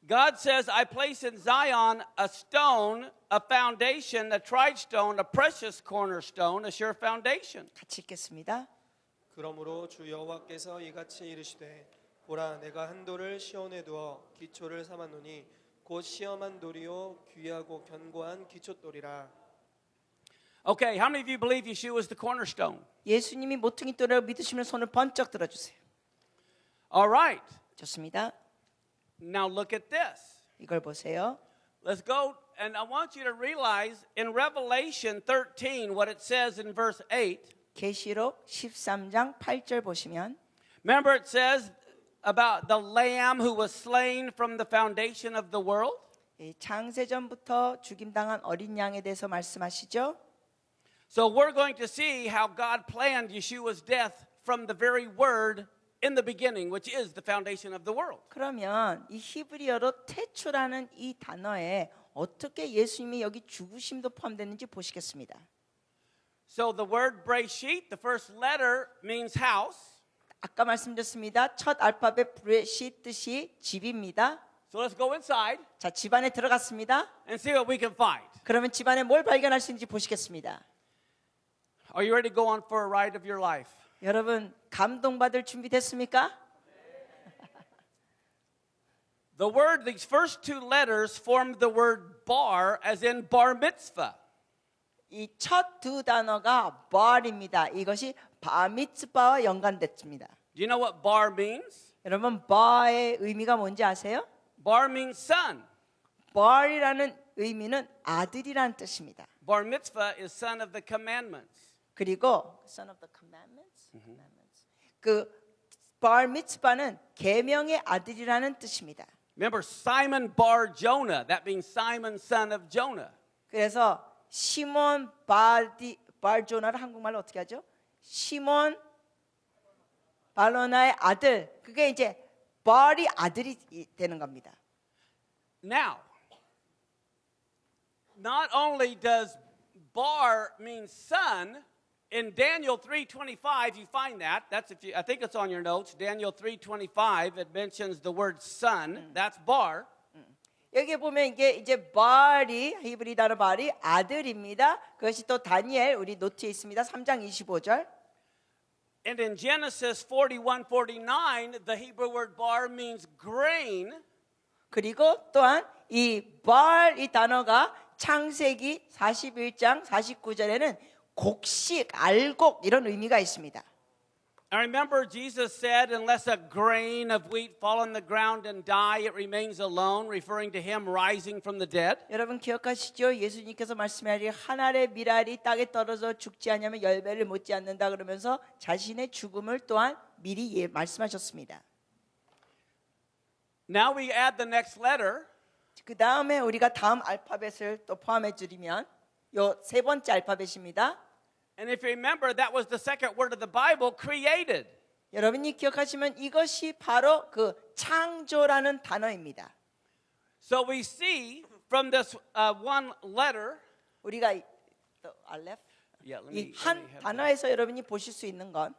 God says, I place in Zion a stone, a foundation, a tried stone, a precious cornerstone, a sure foundation. 같이 읽겠습니다. 그러므로 주 여호와께서 이같이 이르시되 보라 내가 한 돌을 시온에 두어 기초를 삼았노니 곧 시험한 돌이요 귀하고 견고한 기초돌이라. Okay, how many of you believe Yeshua is the cornerstone? 예수님이 모퉁이 돌을 믿으시면 손을 번쩍 들어주세요. All right. 좋습니다. Now look at this. 이걸 보세요. Let's go, and I want you to realize in Revelation 13 what it says in verse 8. 계시록 13장 8절 보시면 Remember it says about the lamb who was slain from the foundation of the world? 창세전부터 죽임당한 어린 양에 대해서 말씀하시죠. So we're going to see how God planned Yeshua's death from the very word in the beginning, which is the foundation of the world. 그러면 이 히브리어로 태초라는 이 단어에 어떻게 예수님이 여기 죽으심도 포함됐는지 보시겠습니다. So the word Breisheet, the first letter means house. 아까 말씀드렸습니다. 첫 알파벳 브레시 뜻이 집입니다. So let's go inside 자, 집 안에 들어갔습니다. and see what we can find. 그러면 집 안에 뭘 발견할 수 있는지 보시겠습니다. Are you ready to go on for a ride of your life? 여러분 감동받을 준비 됐습니까? The word, these first two letters formed the word bar, as in bar mitzvah. 이 첫 두 단어가 bar입니다. 이것이 바미츠바와 연관됐습니다. Do you know what bar means? 여러분 bar의 의미가 뭔지 아세요? Bar means son. bar이라는 의미는 아들이라는 뜻입니다. Bar mitzvah is son of the commandments. 그리고 son of the commandments. 그 bar mitzvah는 계명의 아들이라는 뜻입니다. Remember Simon Bar Jonah. That means Simon, son of Jonah. 그래서 시몬 발조나를 한국말로 어떻게 하죠? 시몬 발로나의 아들. 그게 이제 발이 아들이 되는 겁니다. Now, not only does Bar mean son, in Daniel 3:25 you find that. That's if you I think it's on your notes. Daniel 3:25 it mentions the word son. That's Bar. 여기 보면 이게 이제 발이 히브리 단어 발이 아들입니다. 그것이 또 다니엘 우리 노트에 있습니다. 3장 25절. And in Genesis 41:49 the Hebrew word bar means grain. 그리고 또한 이 발 이 단어가 창세기 41장 49절에는 곡식, 알곡 이런 의미가 있습니다. I remember Jesus said, unless a grain of wheat fall on the ground and die, it remains alone, referring to him rising from the dead. 여러분 기억하시죠? 예수님께서 말씀하시기를 한 알의 밀알이 땅에 떨어져 죽지 않으면 열매를 맺지 않는다 그러면서 자신의 죽음을 또한 미리 말씀하셨습니다. Now we add the next letter. 그 다음에 우리가 다음 알파벳을 또 포함해 드리면 요 세 번째 알파벳입니다. And if you remember, that was the second word of the Bible, created. 여러분이 기억하시면 이것이 바로 그 창조라는 단어입니다. So we see from this one letter. 우리가 알렙 Yeah, let 이 me 한 have that. 단어에서 여러분이 보실 수 있는 건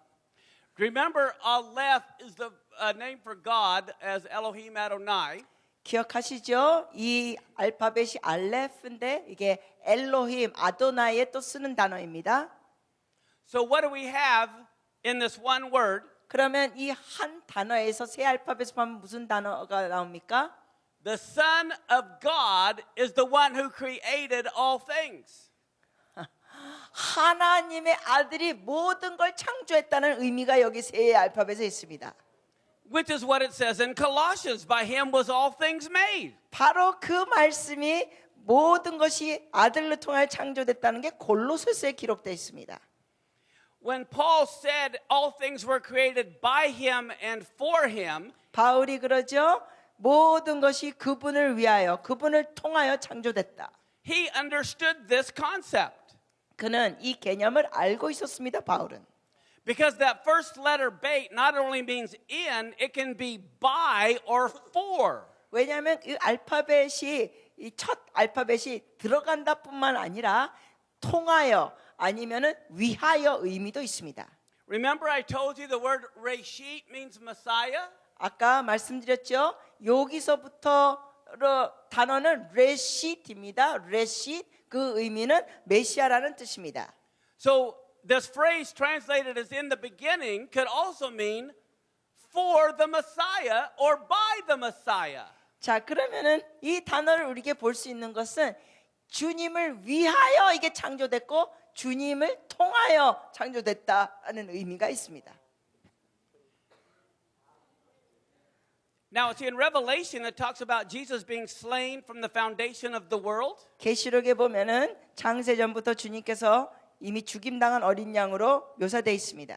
Remember, Aleph is the name for God as Elohim Adonai. 기억하시죠? 이 알파벳이 알레프인데 이게 엘로힘 아도나이에 또 쓰는 단어입니다. So what do we have in this one word? 그러면 이 한 단어에서 세 알파벳을 보면 무슨 단어가 나옵니까? The Son of God is the one who created all things. 하나님의 아들이 모든 걸 창조했다는 의미가 여기 세 알파벳에 있습니다. Which is what it says in Colossians. By him was all things made. 바로 그 말씀이 모든 것이 아들로 통하여 창조됐다는 게 골로새서에 기록되어 있습니다. When Paul said all things were created by him and for him, 바울이 그러죠. 모든 것이 그분을 위하여 그분을 통하여 창조됐다. he understood this concept. 그는 이 개념을 알고 있었습니다. 바울은. Because that first letter bait not only means in, it can be by or for. 왜냐하면 이 알파벳이 이 첫 알파벳이 들어간다뿐만 아니라 통하여 아니면은 위하여 의미도 있습니다. Remember I told you the word Breisheet means Messiah? 아까 말씀드렸죠. 여기서부터 단어는 레시트입니다. 레시트 그 의미는 메시아라는 뜻입니다. So this phrase translated as in the beginning could also mean for the Messiah or by the Messiah. 자, 그러면은 이 단어를 우리에게 볼 수 있는 것은 주님을 위하여 이게 창조됐고 주님을 통하여 창조됐다는 의미가 있습니다. Now it's in Revelation it talks about Jesus being slain from the foundation of the world. 계시록에 보면은 창세전부터 주님께서 이미 죽임당한 어린 양으로 묘사되어 있습니다.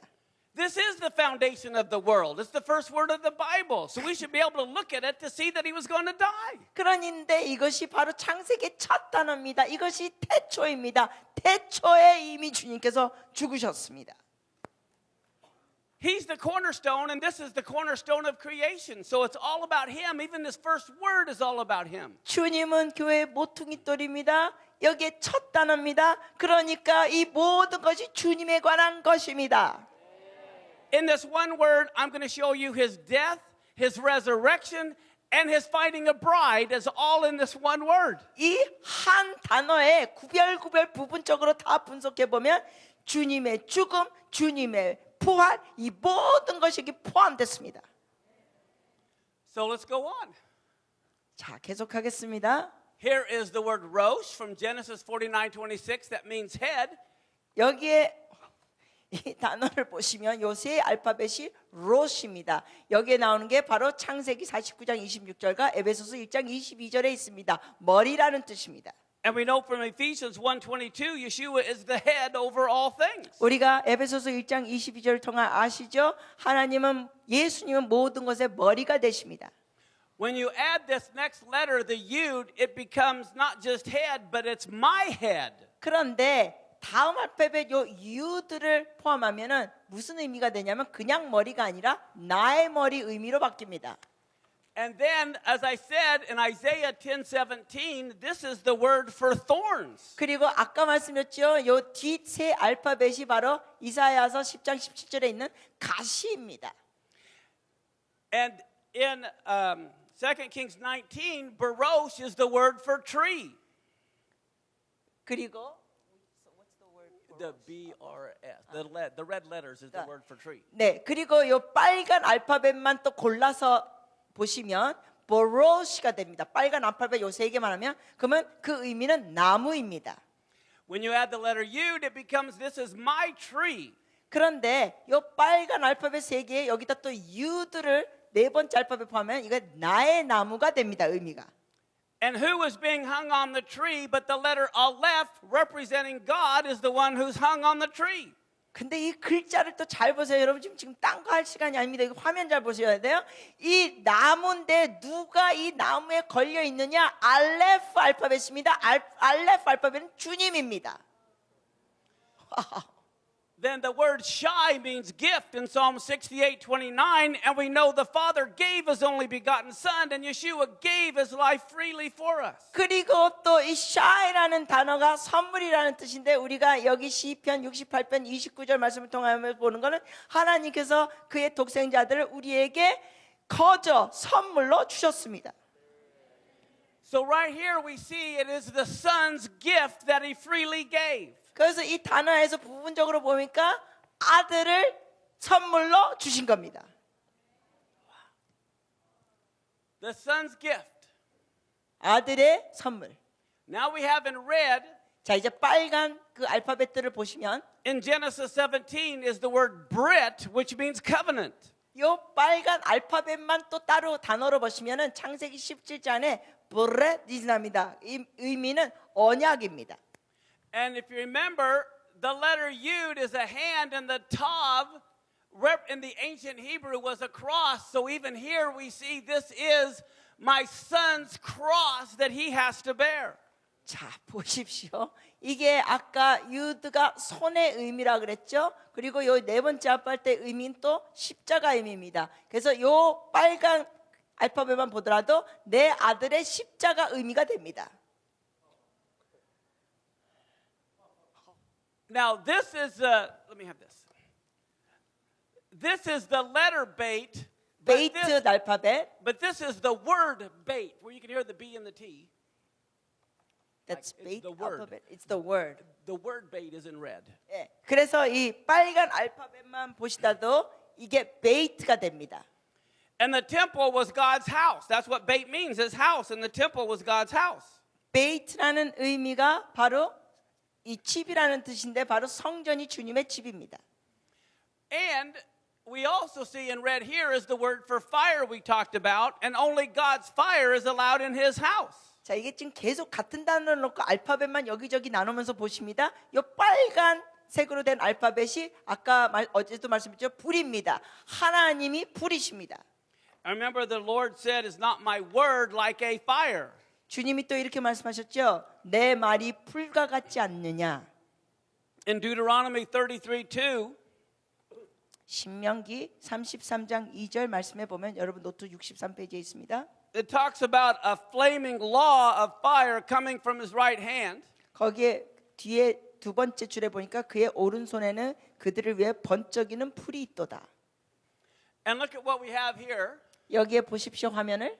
This is the foundation of the world. It's the first word of the Bible. So we should be able to look at it to see that he was going to die. 그런데 이것이 바로 창세기 첫 단어입니다. 이것이 태초입니다. 태초에 이미 주님께서 죽으셨습니다. He's the cornerstone and this is the cornerstone of creation. So it's all about him. Even this first word is all about him. 주님은 교회의 모퉁이돌입니다. 여기에 첫 단어입니다. 그러니까 이 모든 것이 주님에 관한 것입니다. In this one word, I'm going to show you his death, his resurrection, and his finding a bride is all in this one word. 이 한 단어에 구별 부분적으로 다 분석해 보면 주님의 죽음, 주님의 부활, 이 모든 것이 포함됐습니다. So let's go on. 자, 계속하겠습니다. Here is the word rosh from Genesis 49:26 that means head. 여기에 이 단어를 보시면 요 세 알파벳이 로시입니다. 여기에 나오는 게 바로 창세기 49장 26절과 에베소서 1장 22절에 있습니다. 머리라는 뜻입니다. And we know from Ephesians 1:22, Yeshua is the head over all things. 우리가 에베소서 1장 22절을 통해 아시죠? 예수님은 모든 것의 머리가 되십니다. When you add this next letter, the Yud, it becomes not just head, but it's my head. 그런데 다음 알파벳 요 U들을 포함하면은 무슨 의미가 되냐면 그냥 머리가 아니라 나의 머리 의미로 바뀝니다. And then, as I said in Isaiah 10:17, this is the word for thorns. 그리고 아까 말씀드렸죠. 요 뒷 세 알파벳이 바로 이사야서 10장 17절에 있는 가시입니다. And in 2 Kings 19, barosh is the word for tree. 그리고 The B-R-S, the red letters is the word for tree. 네, 그리고 요 빨간 알파벳만 또 골라서 보시면 보로시가 됩니다. 빨간 알파벳 요 세 개만 하면 그러면 그 의미는 나무입니다. When you add the letter Yud, it becomes this is my tree. 그런데 요 빨간 알파벳 세 개에 여기다 또 U들을 네 번째 알파벳 포함하면 이거 나의 나무가 됩니다. 의미가. And who is being hung on the tree, but the letter Aleph, representing God, is the one who's hung on the tree. 근데 이 글자를 또 잘 보세요. 여러분 지금 딴 거 할 시간이 아닙니다. 이거 화면 잘 보셔야 돼요. 이 나무인데 누가 이 나무에 걸려 있느냐? 알레프 알파벳입니다. 알레프 알파벳은 주님입니다. Then the word shai means gift in Psalm 68:29, and we know the Father gave His only begotten Son, and Yeshua gave His life freely for us. 그리고 또 이 샤이라는 단어가 선물이라는 뜻인데 우리가 여기 시편 68편 29절 말씀을 통하여 보는 거는 하나님께서 그의 독생자들을 우리에게 거저 선물로 주셨습니다. So right here we see it is the Son's gift that He freely gave. 그래서 이 단어에서 부분적으로 보니까 아들을 선물로 주신 겁니다. The Son's gift. 아들의 선물. Now we have in red, 자 이제 빨간 그 알파벳들을 보시면 in Genesis 17 is the word brit, which means covenant. 요 빨간 알파벳만 또 따로 단어로 보시면은 창세기 17장에 브레디즈납니다. 이 의미는 언약입니다. And if you remember, the letter Yud is a hand, and the Tav in the ancient Hebrew was a cross. So even here we see this is my son's cross that he has to bear. 자 보십시오. 이게 아까 유드가 손의 의미라 그랬죠. 그리고 요 네 번째 알파벳의 의미는 또 십자가 의미입니다. 그래서 요 빨간 알파벳만 보더라도 내 아들의 십자가 의미가 됩니다. Now this is let me have this. This is the letter bait. 베이트 알파벳. But this is the word bait, where you can hear the B and the T. That's It's bait the word. alphabet. It's the word. The word bait is in red. 예. 그래서 이 빨간 알파벳만 보시다도 이게 베이트가 됩니다. And the temple was God's house. That's what bait means, his house. And the temple was God's house. 베이트라는 의미가 바로 이 집이라는 뜻인데 바로 성전이 주님의 집입니다. And we also see in red here is the word for fire we talked about. And only God's fire is allowed in his house. 자, 이게 지금 계속 같은 단어를 놓고 알파벳만 여기저기 나누면서 보십니다. 이 빨간 색으로 된 알파벳이 아까 어제도 말씀드렸죠. 불입니다. 하나님이 불이십니다. I remember the Lord said, "Is not my word like a fire?" 주님이 또 이렇게 말씀하셨죠. 내 말이 불과 같지 않느냐. In Deuteronomy 33:2, 신명기 33장 2절 말씀해 보면 여러분 노트 63페이지에 있습니다. it talks about a flaming law of fire coming from his right hand. 거기에 뒤에 두 번째 줄에 보니까 그의 오른손에는 그들을 위해 번쩍이는 풀이 있도다. And look at what we have here. 여기에 보십시오 화면을.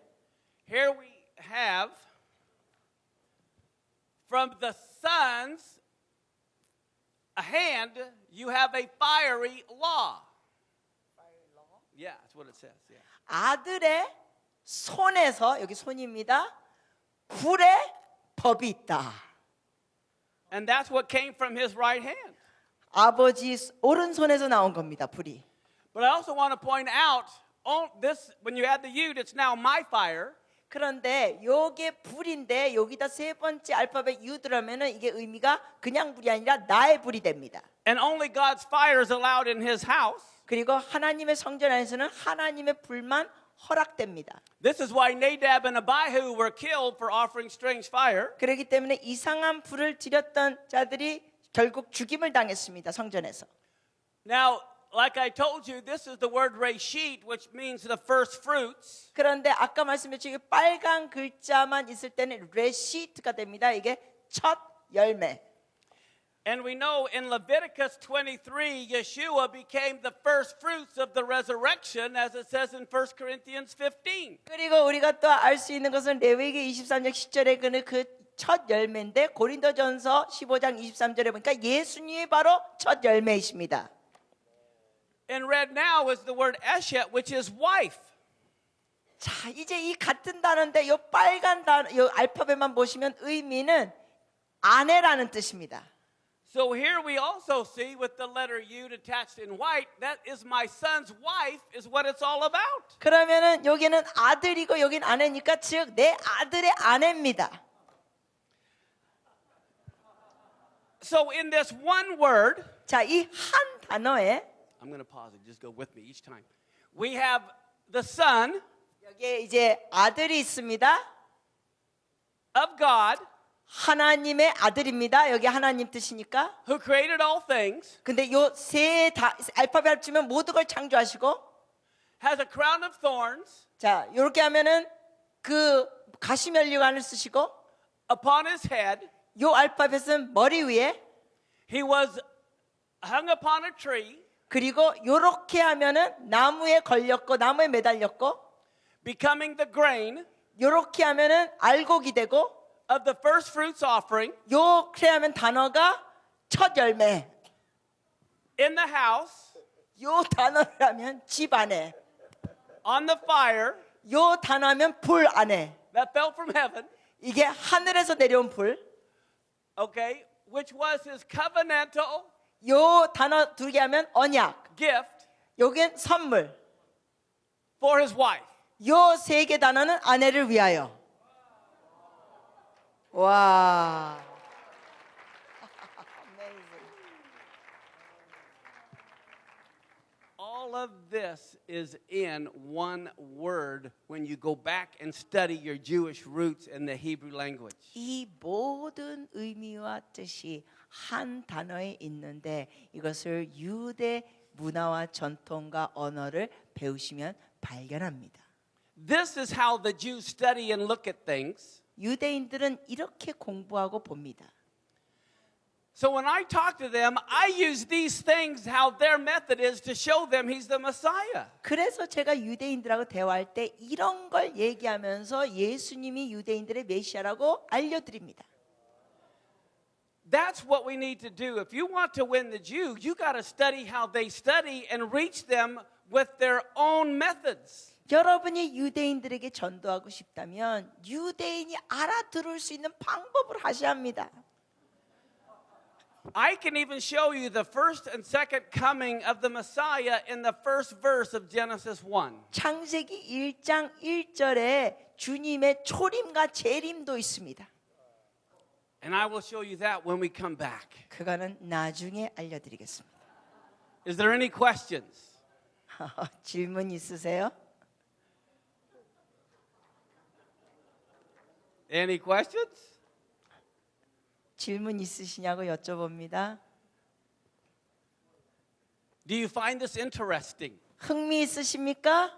Here we have from the son's hand, you have a fiery law. Yeah, that's what it says. Yeah. 아들의 손에서 여기 손입니다. 불의 법이 있다. And that's what came from his right hand. 아버지 오른손에서 나온 겁니다. 불이. But I also want to point out, this when you add the yud, it's now my fire. 그런데 요게 불인데 여기다 세 번째 알파벳 U 들어가면은 이게 의미가 그냥 불이 아니라 나의 불이 됩니다. And only God's fire is allowed in his house. 그리고 하나님의 성전 안에서는 하나님의 불만 허락됩니다. This is why Nadab and Abihu were killed for offering strange fire. 그렇기 때문에 이상한 불을 지렸던 자들이 결국 죽임을 당했습니다. 성전에서. Now, like I told you, this is the word Breisheet, which means the first fruits. 그런데 아까 말씀드린 빨간 글자만 있을 때는 레시트가 됩니다. 이게 첫 열매. And we know in Leviticus 23, Yeshua became the first fruits of the resurrection, as it says in 1 Corinthians 15. 그리고 우리가 또 알 수 있는 것은 레위기 23장 10절에 그 첫 열매인데 고린도전서 15장 23절에 보니까 예수님이 바로 첫 열매이십니다. And read now is the word Eshet, which is wife. 자, 이제 이 같은 단어인데 이 빨간 단어, 이 알파벳만 보시면 의미는 아내라는 뜻입니다. So here we also see with the letter U attached in white, that is my son's wife is what it's all about. 그러면은 여기는 아들이고 여긴 아내니까 즉 내 아들의 아내입니다. So in this one word, 자, 이 한 단어에 I'm going to pause it, just go with me each time. We have the son 여기에 이제 아들이 있습니다. of God 하나님의 아들입니다. 여기 하나님 뜻이니까. who created all things, 근데 요 세 알파벳 합치면 모든 걸 창조하시고 has a crown of thorns 자, 요렇게 하면은 그 가시면류관을 쓰시고 upon his head. 요 알파벳은 머리 위에 He was hung upon a tree, 그리고 요렇게 하면은 나무에 걸렸고 나무에 매달렸고 becoming the grain 요렇게 하면은 알곡이 되고 of the first fruits offering 요렇게 하면 단어가 첫 열매. in the house, 요 단어를 하면 집 안에. on the fire 요 단어 하면 불 안에. that fell from heaven, 이게 하늘에서 내려온 불. okay, which was his covenantal 요 단어 두 개 하면 언약. gift 요겐 선물. for his wife. 요 세 개 단어는 아내를 위하여. 와. All of this is in one word when you go back and study your Jewish roots in the Hebrew language. 이 모든 의미와 뜻이 한 단어에 있는데 이것을 유대 문화와 전통과 언어를 배우시면 발견합니다. This is how the Jews study and look at things. 유대인들은 이렇게 공부하고 봅니다. So when I talk to them, I use these things, how their method is, to show them he's the Messiah. 그래서 제가 유대인들하고 대화할 때 이런 걸 얘기하면서 예수님이 유대인들의 메시아라고 알려드립니다. That's what we need to do. If you want to win the Jews, you got to study how they study and reach them with their own methods. 여러분이 유대인들에게 전도하고 싶다면 유대인이 알아들을 수 있는 방법을 하셔야 합니다. I can even show you the first and second coming of the Messiah in the first verse of Genesis 1. 창세기 1장 1절에 주님의 초림과 재림도 있습니다. And I will show you that when we come back. 그거는 나중에 알려드리겠습니다. Is there any questions? 질문 있으세요? Any questions? 질문 있으시냐고 여쭤봅니다. Do you find this interesting? 흥미 있으십니까?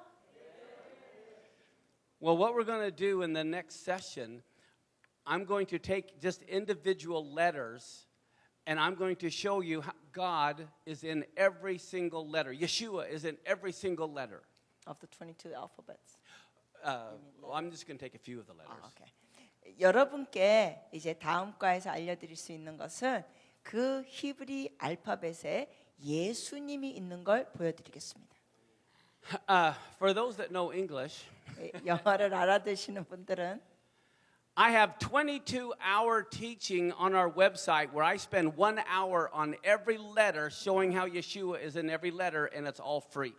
Well, what we're going to do in the next session, I'm going to take just individual letters and I'm going to show you how God is in every single letter. Yeshua is in every single letter. Of the 22 alphabets. Well, I'm just going to take a few of the letters. 오케이. 여러분께 이제 다음 과에서 알려드릴 수 있는 것은 그 히브리 알파벳에 예수님이 있는 걸 보여드리겠습니다. For those that know English, 영어를 알아듣시는 분들은 I have 22-hour teaching on our website where I spend 1 hour on every letter showing how Yeshua is in every letter and it's all free.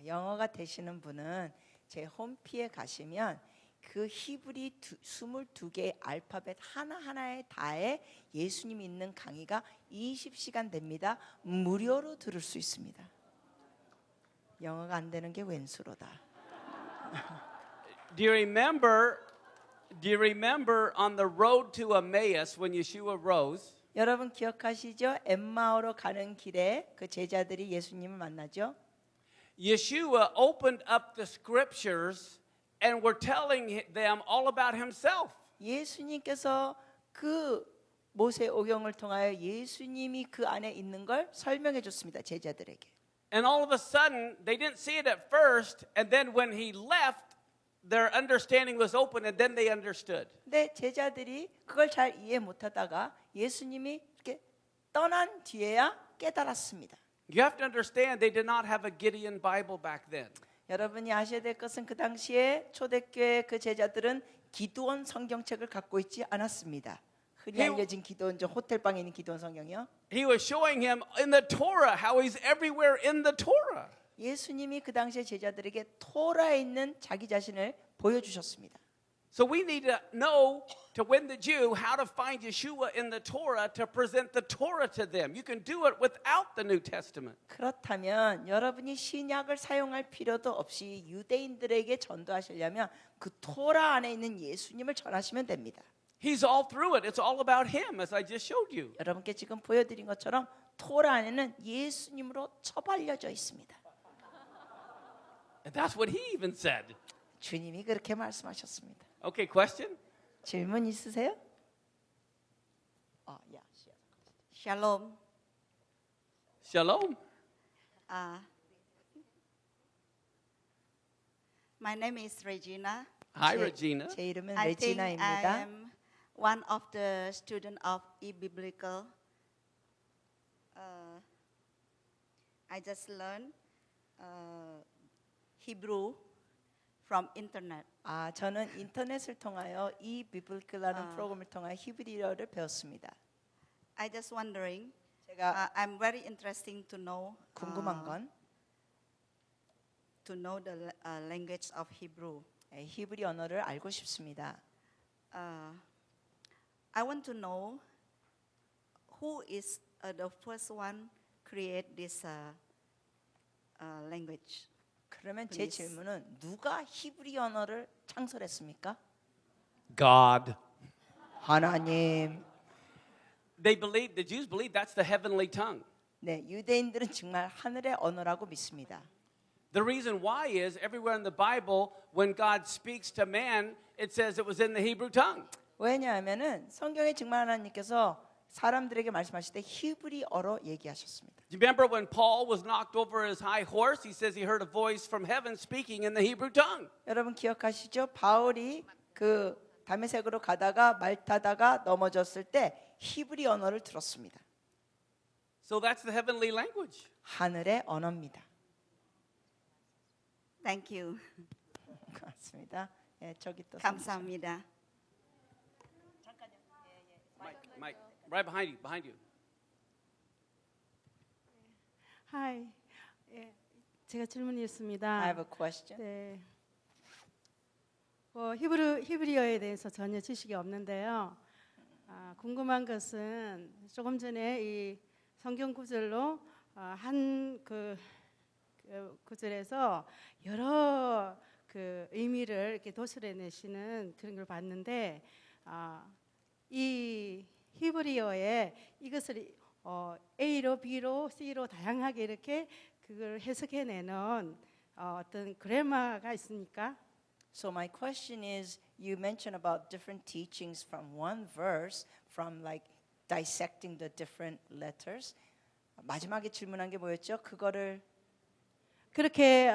영어가 되시는 분은 제 홈피에 가시면 그 히브리 22개의 알파벳 하나하나에 다해 예수님이 있는 강의가 20시간 됩니다. 무료로 들을 수 있습니다. 영어가 안 되는 게 왼수로다. Do you remember on the road to Emmaus when Yeshua rose? 여러분 기억하시죠? 엠마오로 가는 길에 그 제자들이 예수님을 만나죠. Yeshua opened up the scriptures and were telling them all about himself. 예수님께서 그 모세오경을 통하여 예수님이 그 안에 있는 걸 설명해 줬습니다. 제자들에게. And all of a sudden, they didn't see it at first, and then when he left, their understanding was open, and then they understood. 근데 제자들이 그걸 잘 이해 못하다가 예수님이 이렇게 떠난 뒤에야 깨달았습니다. You have to understand, they did not have a Gideon Bible back then. 여러분이 아셔야 될 것은 그 당시에 초대교회 그 제자들은 기도원 성경책을 갖고 있지 않았습니다. 흔히 알려진 기도원, 저 호텔방에 있는 기도원 성경이요. He was showing him in the Torah how he's everywhere in the Torah. 예수님이 그 당시에 제자들에게 토라에 있는 자기 자신을 보여주셨습니다. So we need to know to win the Jew how to find Yeshua in the Torah to present the Torah to them. You can do it without the New Testament. 그렇다면 여러분이 신약을 사용할 필요도 없이 유대인들에게 전도하시려면 그 토라 안에 있는 예수님을 전하시면 됩니다. He's all through it. It's all about him, as I just showed you. 여러분께 지금 보여드린 것처럼 토라 안에는 예수님으로 처발려져 있습니다. And that's what he even said. 주님이 그렇게 말씀하셨습니다. Okay, question? 질문 있으세요? Shalom. Shalom. My name is Regina. Hi, Regina. 제 이름은 I think I 레지나입니다. am one of the students of e-biblical. I just learned Hebrew from internet. 저는 인터넷을 통하여 이 비블크라는 프로그램을 통하여 히브리어를 배웠습니다. I just wondering. 제가 I'm very interesting to know. 궁금한 건 To know the language of Hebrew. 히브리 언어를 알고 싶습니다. I want to know who is the first one create this language. 그러면 제 질문은 누가 히브리 언어를 창설했습니까? God. 하나님. The Jews believe that's the heavenly tongue. 네, 유대인들은 정말 하늘의 언어라고 믿습니다. The reason why is everywhere in the Bible, when God speaks to man, it says it was in the Hebrew tongue. 왜냐하면은 성경에 정말 하나님께서 사람들에게 말씀하실 때 히브리어로 얘기하셨습니다. Do you remember when Paul was knocked over his high horse? He says he heard a voice from heaven speaking in the Hebrew tongue. 여러분 기억하시죠? 바울이 그 다메섹으로 가다가 말 타다가 넘어졌을 때 히브리 언어를 들었습니다. So that's the heavenly language. 하늘의 언어입니다. Thank you. 맞습니다. 예, 저기 또 감사합니다. Mike, right behind you. Hi. 예, 제가 질문이 있습니다. I have a question. 네. 히브리어에 대해서 전혀 지식이 없는데요. 궁금한 것은 조금 전에 이 성경 구절로 한 그 구절에서 여러 그 의미를 이렇게 도출해내시는 그런 걸 봤는데 이 히브리어에 이것을 A로 B로 C로 다양하게 이렇게 그걸 해석해내는 어떤 그래마가 있습니까? So my question is, you mentioned about different teachings from one verse, from like dissecting the different letters. 마지막에 질문한 게 뭐였죠? 그거를 그렇게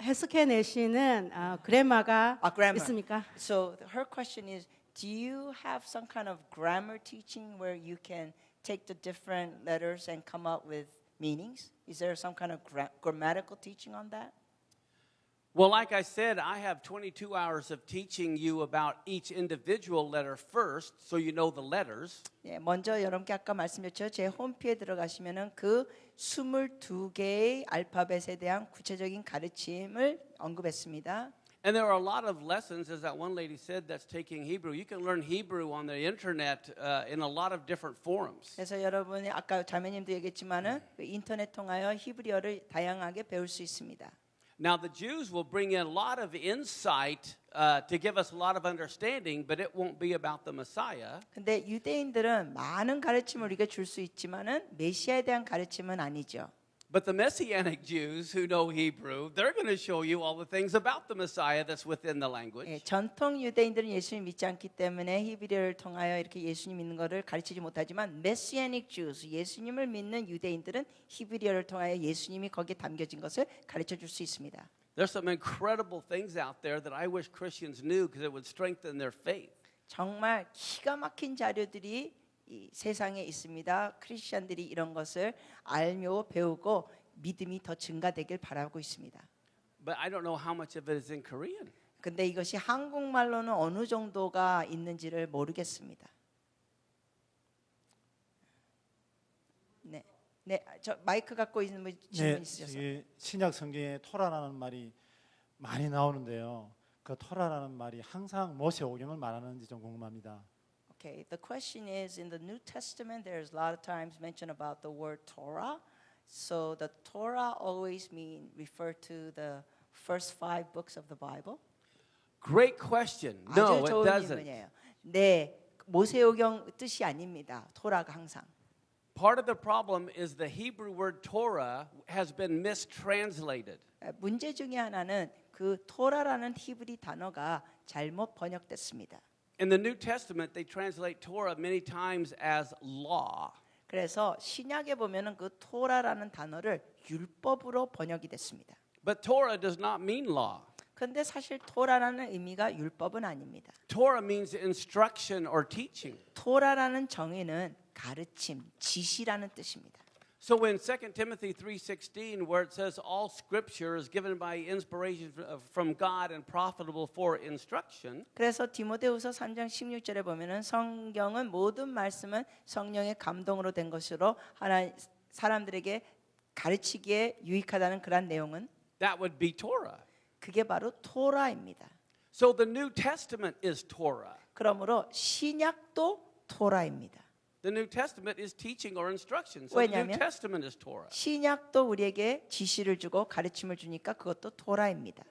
해석해내시는 그래마가 grammar. 있습니까? So her question is, do you have some kind of grammar teaching where you can take the different letters and come up with meanings? Is there some kind of grammatical teaching on that? Well, like I said, I have 22 hours of teaching you about each individual letter first, so you know the letters. 예, 먼저 여러분께 아까 말씀드렸죠. 제 홈페이지에 들어가시면은 그 22개의 알파벳에 대한 구체적인 가르침을 언급했습니다. And there are a lot of lessons, as that one lady said, that's taking Hebrew. You can learn Hebrew on the internet in a lot of different forums. 그래서 여러분이 아까 자매님도 얘기했지만은 그 인터넷 통하여 히브리어를 다양하게 배울 수 있습니다. Now, the Jews will bring in a lot of insight to give us a lot of understanding, but it won't be about the Messiah. 근데 유대인들은 많은 가르침을 우리가 줄 수 있지만은 메시아에 대한 가르침은 아니죠. But the Messianic Jews who know Hebrew, they're going to show you all the things about the Messiah that's within the language. 예, 전통 유대인들은 예수님 믿지 않기 때문에 히브리어를 통하여 이렇게 예수님 믿는 것을 가르치지 못하지만 Messianic Jews, 예수님을 믿는 유대인들은 히브리어를 통하여 예수님이 거기에 담겨진 것을 가르쳐 줄 수 있습니다. There's some incredible things out there that I wish Christians knew because it would strengthen their faith. 정말 기가 막힌 자료들이 이 세상에 있습니다. 크리스천들이 이런 것을 알며 배우고 믿음이 더 증가되길 바라고 있습니다. But I don't know how much of it is in Korean. 근데 이것이 한국말로는 어느 정도가 있는지를 모르겠습니다. 네, 네, 저 마이크 갖고 있는 분 질문 있으셨어요? 이 신약 성경에 토라라는 말이 많이 나오는데요. 그 토라라는 말이 항상 모세오경을 말하는지 좀 궁금합니다. Okay, the question is in the New Testament there's a lot of times mention about the word Torah. So the Torah always refer to the first 5 books of the Bible. Great question. No, 아주 it 좋은 doesn't. 질문이에요. 네, 모세오경 뜻이 아닙니다. 토라가 항상. Part of the problem is the Hebrew word Torah has been mistranslated. 문제 중에 하나는 그 토라라는 히브리 단어가 잘못 번역됐습니다. In the New Testament, they translate Torah many times as law. 그래서 신약에 보면은 그 토라라는 단어를 율법으로 번역이 됐습니다. But Torah does not mean law. 그런데 사실 토라라는 의미가 율법은 아닙니다. Torah means instruction or teaching. 토라라는 정의는 가르침, 지시라는 뜻입니다. So in 2 Timothy 3:16 where it says all scripture is given by inspiration from God and profitable for instruction. 그래서 디모데후서 3장 16절에 보면은 성경은 모든 말씀은 성령의 감동으로 된 것으로 사람들에게 가르치기에 유익하다는 그런 내용은 That would be Torah. 그게 바로 토라입니다. So the New Testament is Torah. 그러므로 신약도 토라입니다. The New Testament is teaching or instruction. So the New 왜냐하면 Testament is Torah. 신약도 우리에게 지시를 주고 가르침을 주니까 그것도 토라입니다.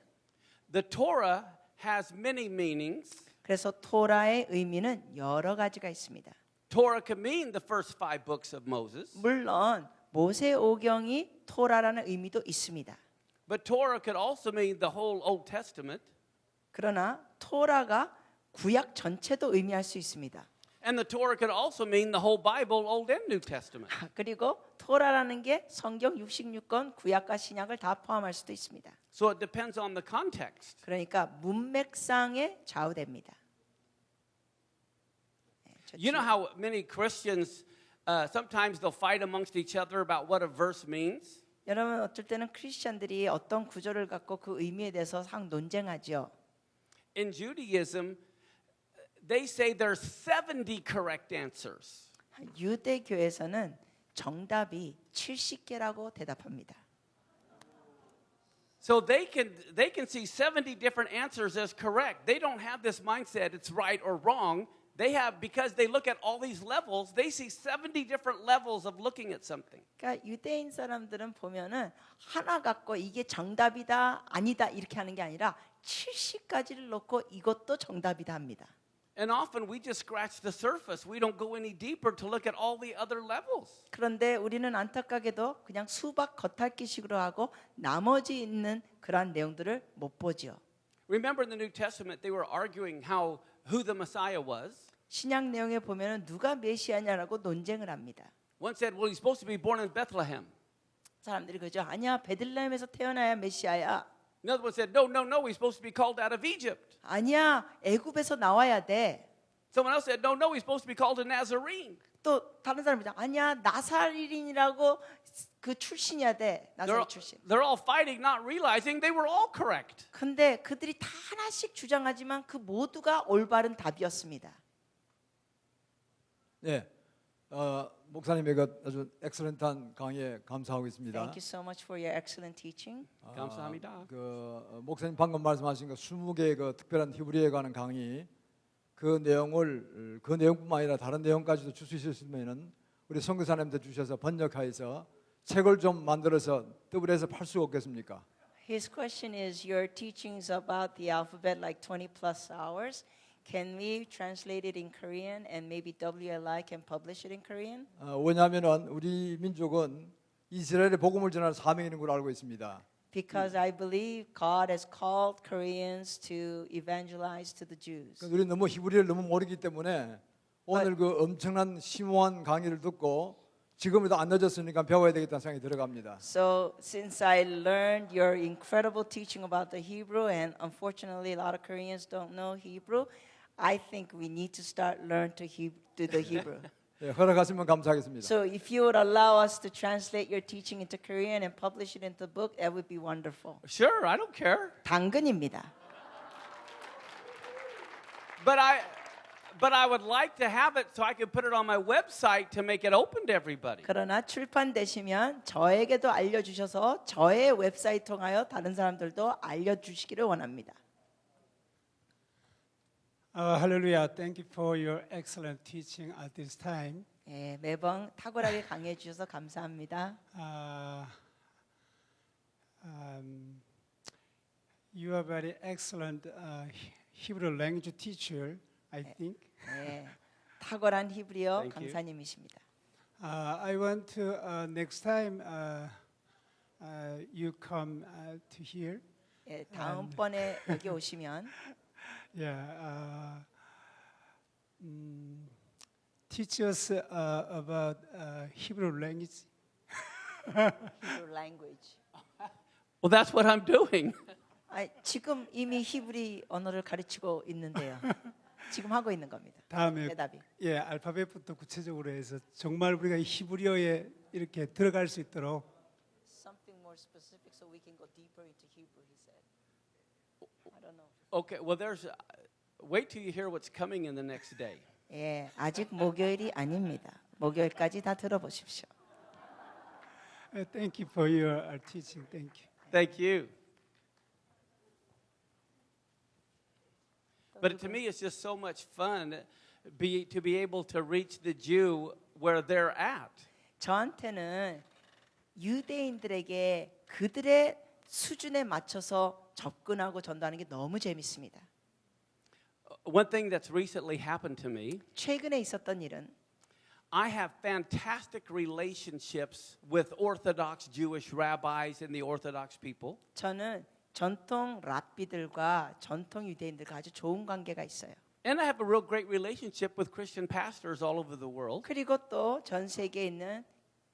The Torah has many meanings. 그래서 토라의 의미는 여러 가지가 있습니다. Torah can mean the first 5 books of Moses. 물론 모세오경이 토라라는 의미도 있습니다. But Torah could also mean the whole Old Testament. 그러나 토라가 구약 전체도 의미할 수 있습니다. And the Torah could also mean the whole Bible, Old and New Testament. 그리고 토라라는 게 성경 66권 구약과 신약을 다 포함할 수도 있습니다. So it depends on the context. 그러니까 문맥상에 좌우됩니다. You know how many Christians sometimes they'll fight amongst each other about what a verse means? 여러분 어쩔 때는 크리스천들이 어떤 구절을 갖고 그 의미에 대해서 상 논쟁하죠. In Judaism, they say there's 70 correct answers. 유대교에서는 정답이 70개라고 대답합니다. So they can see 70 different answers as correct. They don't have this mindset it's right or wrong. They have because they look at all these levels, they see 70 different levels of looking at something. 그러니까 유대인 사람들은 보면은 하나 갖고 이게 정답이다 아니다 이렇게 하는 게 아니라 70가지를 놓고 이것도 정답이다 합니다. And often we just scratch the surface. We don't go any deeper to look at all the other levels. 그런데 우리는 안타깝게도 그냥 수박 겉핥기식으로 하고 나머지 있는 그러한 내용들을 못 보죠. Remember in the New Testament they were arguing who the Messiah was. 신약 내용에 보면은 누가 메시아냐라고 논쟁을 합니다. One said, well, he's supposed to be born in Bethlehem. 사람들이 그죠? 아니야, 베들레헴에서 태어나야 메시아야. Another one said, no, he's supposed to be called out of Egypt. 아니야, 애굽에서 나와야 돼. Someone else said, no, he's supposed to be called a Nazarene. 또 다른 사람이 아니야, 나사렛인이라고 그 출신이야 돼. 나사렛 출신. They're all fighting, not realizing they were all correct. 근데 그들이 다 하나씩 주장하지만 그 모두가 올바른 답이었습니다. 네, 목사님의 그 아주 엑셀런트한 강의에 감사하고 있습니다. Thank you so much for your excellent teaching. 감사합니다. 그 목사님 방금 말씀하신 그 20개의 그 특별한 히브리어에 관한 강의 그 내용뿐만 아니라 다른 내용까지도 줄 수 있으시면은 우리 선교사님들 주셔서 번역하여서 책을 좀 만들어서 더블해서 팔 수 없겠습니까? His question is your teachings about the alphabet like 20 plus hours. Can we translate it in Korean and maybe WLI can publish it in Korean? 왜냐하면은 우리 민족은 이스라엘의 복음을 전하는 사명이 있는 걸 알고 있습니다. Because I believe God has called Koreans to evangelize to the Jews. 우리 너무 히브리어를 너무 모르기 때문에 오늘 그 엄청난 심오한 강의를 듣고 지금도 안 늦었으니까 배워야 되겠다는 생각이 들어갑니다. So since I learned your incredible teaching about the Hebrew and unfortunately a lot of Koreans don't know Hebrew, I think we need to start learn to the Hebrew. 예, 허락하시면 감사하겠습니다. So if you would allow us to translate your teaching into Korean and publish it into the book, that would be wonderful. Sure, I don't care. 당근입니다. But I would like to have it so I could put it on my website to make it open to everybody. 그러나 출판되시면 저에게도 알려주셔서 저의 웹사이트 통하여 다른 사람들도 알려주시기를 원합니다. Hallelujah. Thank you for your excellent teaching at this time. 예, 매번 탁월하게 강의해 주셔서 감사합니다. You are very excellent Hebrew language teacher, I think. 예, 탁월한 히브리어 Thank you. 강사님이십니다. I want to next time you come to here. 예, 다음번에 여기 오시면 Yeah. Teach us about Hebrew language. Hebrew language. Well, that's what I'm doing. 지금 이미 히브리 언어를 가르치고 있는데요. 지금 하고 있는 겁니다. 다음에 대답이. 예, 알파벳부터 구체적으로 해서 정말 우리가 히브리어에 이렇게 들어갈 수 있도록. Something more specific so we can go deeper into Hebrew, he said. I don't know. Okay, well, wait till you hear what's coming in the next day. 예, 아직 목요일이 아닙니다. 목요일까지 다 들어보십시오. Thank you for your teaching. Thank you. Thank you. But to me, it's just so much fun to be able to reach the Jew where they're at. 저한테는 유대인들에게 그들의 수준에 맞춰서 접근하고 전도하는 게 너무 재밌습니다. One thing that's recently happened to me, 최근에 있었던 일은 I have fantastic relationships with Orthodox Jewish rabbis and the Orthodox people. 저는 전통 랍비들과 전통 유대인들과 아주 좋은 관계가 있어요. And I have a real great relationship with Christian pastors all over the world. 그리고 또 전 세계에 있는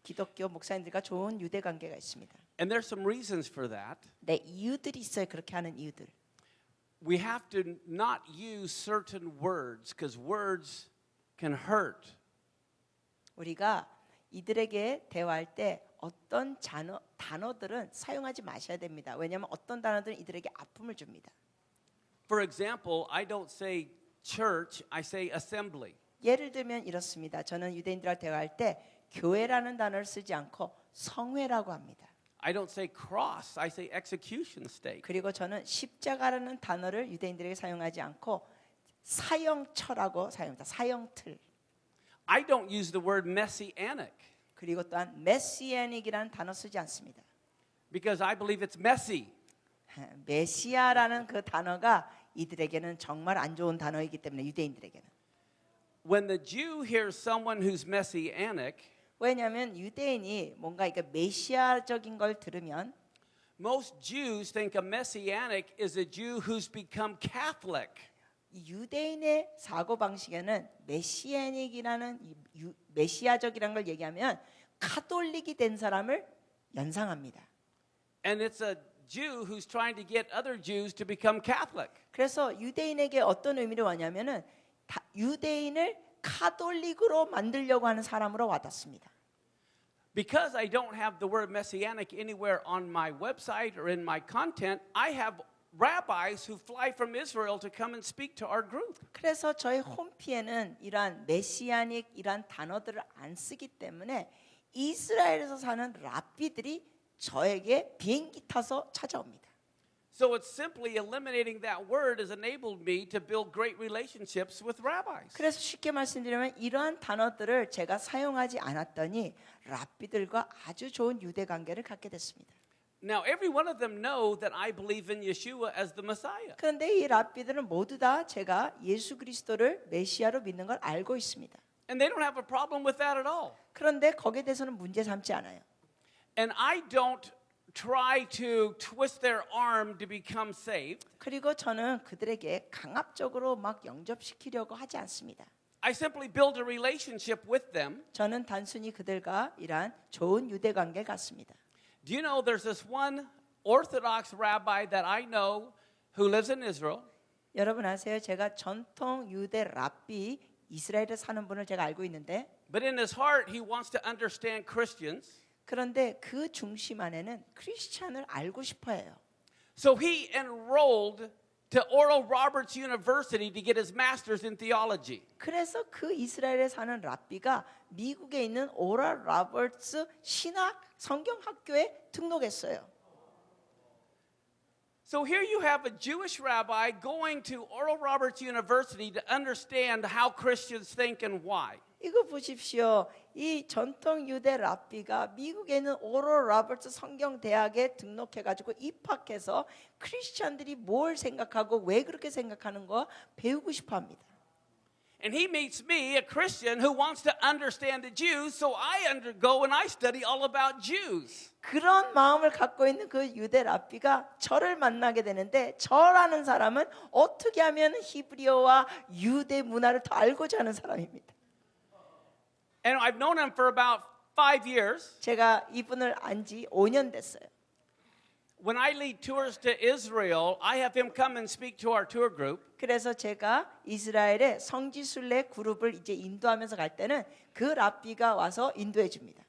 기독교 목사님들과 좋은 유대 관계가 있습니다. And there's some reasons for that. 네, 이유들이 있어요. 그렇게 하는 이유들. We have to not use certain words because words can hurt. 우리가 이들에게 대화할 때 어떤 단어들은 사용하지 마셔야 됩니다. 왜냐하면 어떤 단어들은 이들에게 아픔을 줍니다. For example, I don't say church, I say assembly. 예를 들면 이렇습니다. 저는 유대인들과 대화할 때 교회라는 단어를 쓰지 않고 성회라고 합니다. I don't say cross, I say execution stake. 그리고 저는 십자가라는 단어를 유대인들에게 사용하지 않고 사형처라고 사용합니다. 사형틀. I don't use the word messianic 그리고 또한 메시아닉이라는 단어 쓰지 않습니다. because I believe it's messy. 메시아라는 그 단어가 이들에게는 정말 안 좋은 단어이기 때문에 유대인들에게는. When the Jew hears someone who's messianic, 왜냐하면 유대인이 뭔가 이게 메시아적인 걸 들으면 most Jews think a messianic is a Jew who's become Catholic. 유대인의 사고 방식에는 메시아닉이라는 메시아적이라는 걸 얘기하면 카톨릭이 된 사람을 연상합니다. And it's a Jew who's trying to get other Jews to become Catholic. 그래서 유대인에게 어떤 의미를 와냐면은 유대인을 카톨릭으로 만들려고 하는 사람으로 와닿습니다. Because I don't have the word messianic anywhere on my website or in my content, I have rabbis who fly from Israel to come and speak to our group. 그래서 저희 홈피에는 이러한 메시아닉 이러한 단어들을 안 쓰기 때문에 이스라엘에서 사는 랍비들이 저에게 비행기 타서 찾아옵니다. So it's simply eliminating that word has enabled me to build great relationships with rabbis. 그래서 쉽게 말씀드리면 이러한 단어들을 제가 사용하지 않았더니 랍비들과 아주 좋은 유대 관계를 갖게 됐습니다. Now, every one of them know that I believe in Yeshua as the Messiah. 그런데 이 랍비들은 모두 다 제가 예수 그리스도를 메시아로 믿는 걸 알고 있습니다. And they don't have a problem with that at all. 그런데 거기에 대해서는 문제 삼지 않아요. And I don't try to twist their arm to become saved. 그리고 저는 그들에게 강압적으로 막 영접시키려고 하지 않습니다. I simply build a relationship with them. 저는 단순히 그들과 이러한 좋은 유대 관계를 갖습니다. Do you know there's this one Orthodox rabbi that I know who lives in Israel? 여러분 아세요? 제가 전통 유대 랍비 이스라엘에 사는 분을 제가 알고 있는데 But in his heart, he wants to understand Christians. 그런데 그 중심 안에는 크리스찬을 알고 싶어해요. So he enrolled to Oral Roberts University to get his master's in theology. 그래서 그 이스라엘에 사는 랍비가 미국에 있는 오랄 로버츠 신학 성경학교에 등록했어요. So here you have a Jewish rabbi going to Oral Roberts University to understand how Christians think and why. 이거 보십시오. 이 전통 유대 랍비가 미국에 있는 오럴 로버츠 성경대학에 등록해가지고 입학해서 크리스천들이 뭘 생각하고 왜 그렇게 생각하는 거 배우고 싶어합니다. And he meets me, a Christian, who wants to understand the Jews, so I go and I study all about Jews. 그런 마음을 갖고 있는 그 유대 랍비가 저를 만나게 되는데 저라는 사람은 어떻게 하면 히브리어와 유대 문화를 더 알고자 하는 사람입니다. And I've known him for about 5 years. 제가 이분을 안 지 5년 됐어요. When I lead tours to Israel, I have him come and speak to our tour group. 그래서 제가 이스라엘의 성지순례 그룹을 이제 인도하면서 갈 때는 그 랍비가 와서 인도해 줍니다.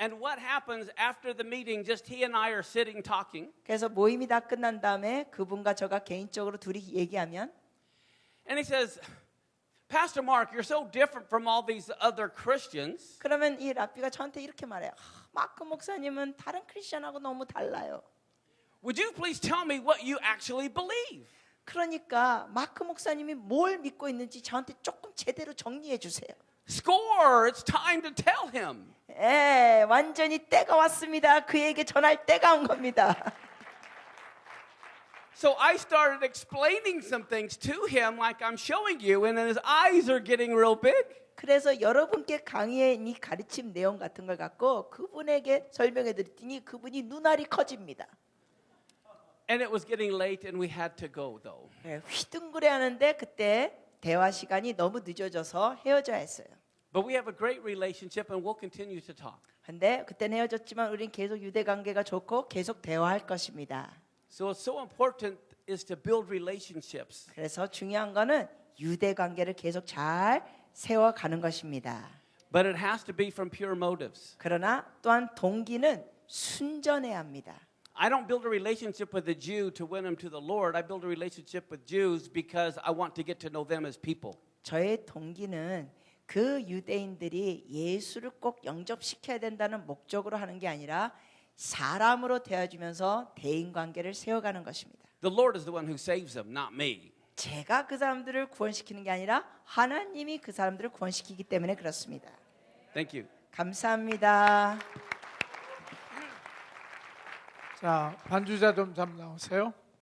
And what happens after the meeting, just he and I are sitting talking. 그래서 모임이 다 끝난 다음에 그분과 저가 개인적으로 둘이 얘기하면 And he says, Pastor Mark, you're so different from all these other Christians. 그러면 이 랍비가 저한테 이렇게 말해요. 마크 목사님은 다른 크리스천하고 너무 달라요. Would you please tell me what you actually believe? 그러니까 마크 목사님이 뭘 믿고 있는지 저한테 조금 제대로 정리해 주세요. Score! It's time to tell him. 완전히 때가 왔습니다. 그에게 전할 때가 온 겁니다. So I started explaining some things to him like I'm showing you, and his eyes are getting real big. 그래서 여러분께 강의의 이 가르침 내용 같은 걸 갖고 그분에게 설명해 드렸더니 그분이 눈알이 커집니다. And it was getting late and we had to go though. 휘둥그레 하는데 그때 대화 시간이 너무 늦어져서 헤어져야 했어요. But we have a great relationship and we'll continue to talk. 근데 그때는 헤어졌지만 우린 계속 유대 관계가 좋고 계속 대화할 것입니다. So it's so important is to build relationships. 그래서 중요한 거는 유대 관계를 계속 잘 세워가는 것입니다. But it has to be from pure motives. 그러나 또한 동기는 순전해야 합니다. I don't build a relationship with a Jew to win them to the Lord. I build a relationship with Jews because I want to get to know them as people. 저의 동기는 그 유대인들이 예수를 꼭 영접시켜야 된다는 목적으로 하는 게 아니라 사람으로 대해주면서 대인 관계를 세워가는 것입니다. The Lord is the one who saves them, not me. 제가 그 사람들을 구원시키는 게 아니라 하나님이 그 사람들을 구원시키기 때문에 그렇습니다. Thank you. 감사합니다. 자, 반주자 좀 나오세요.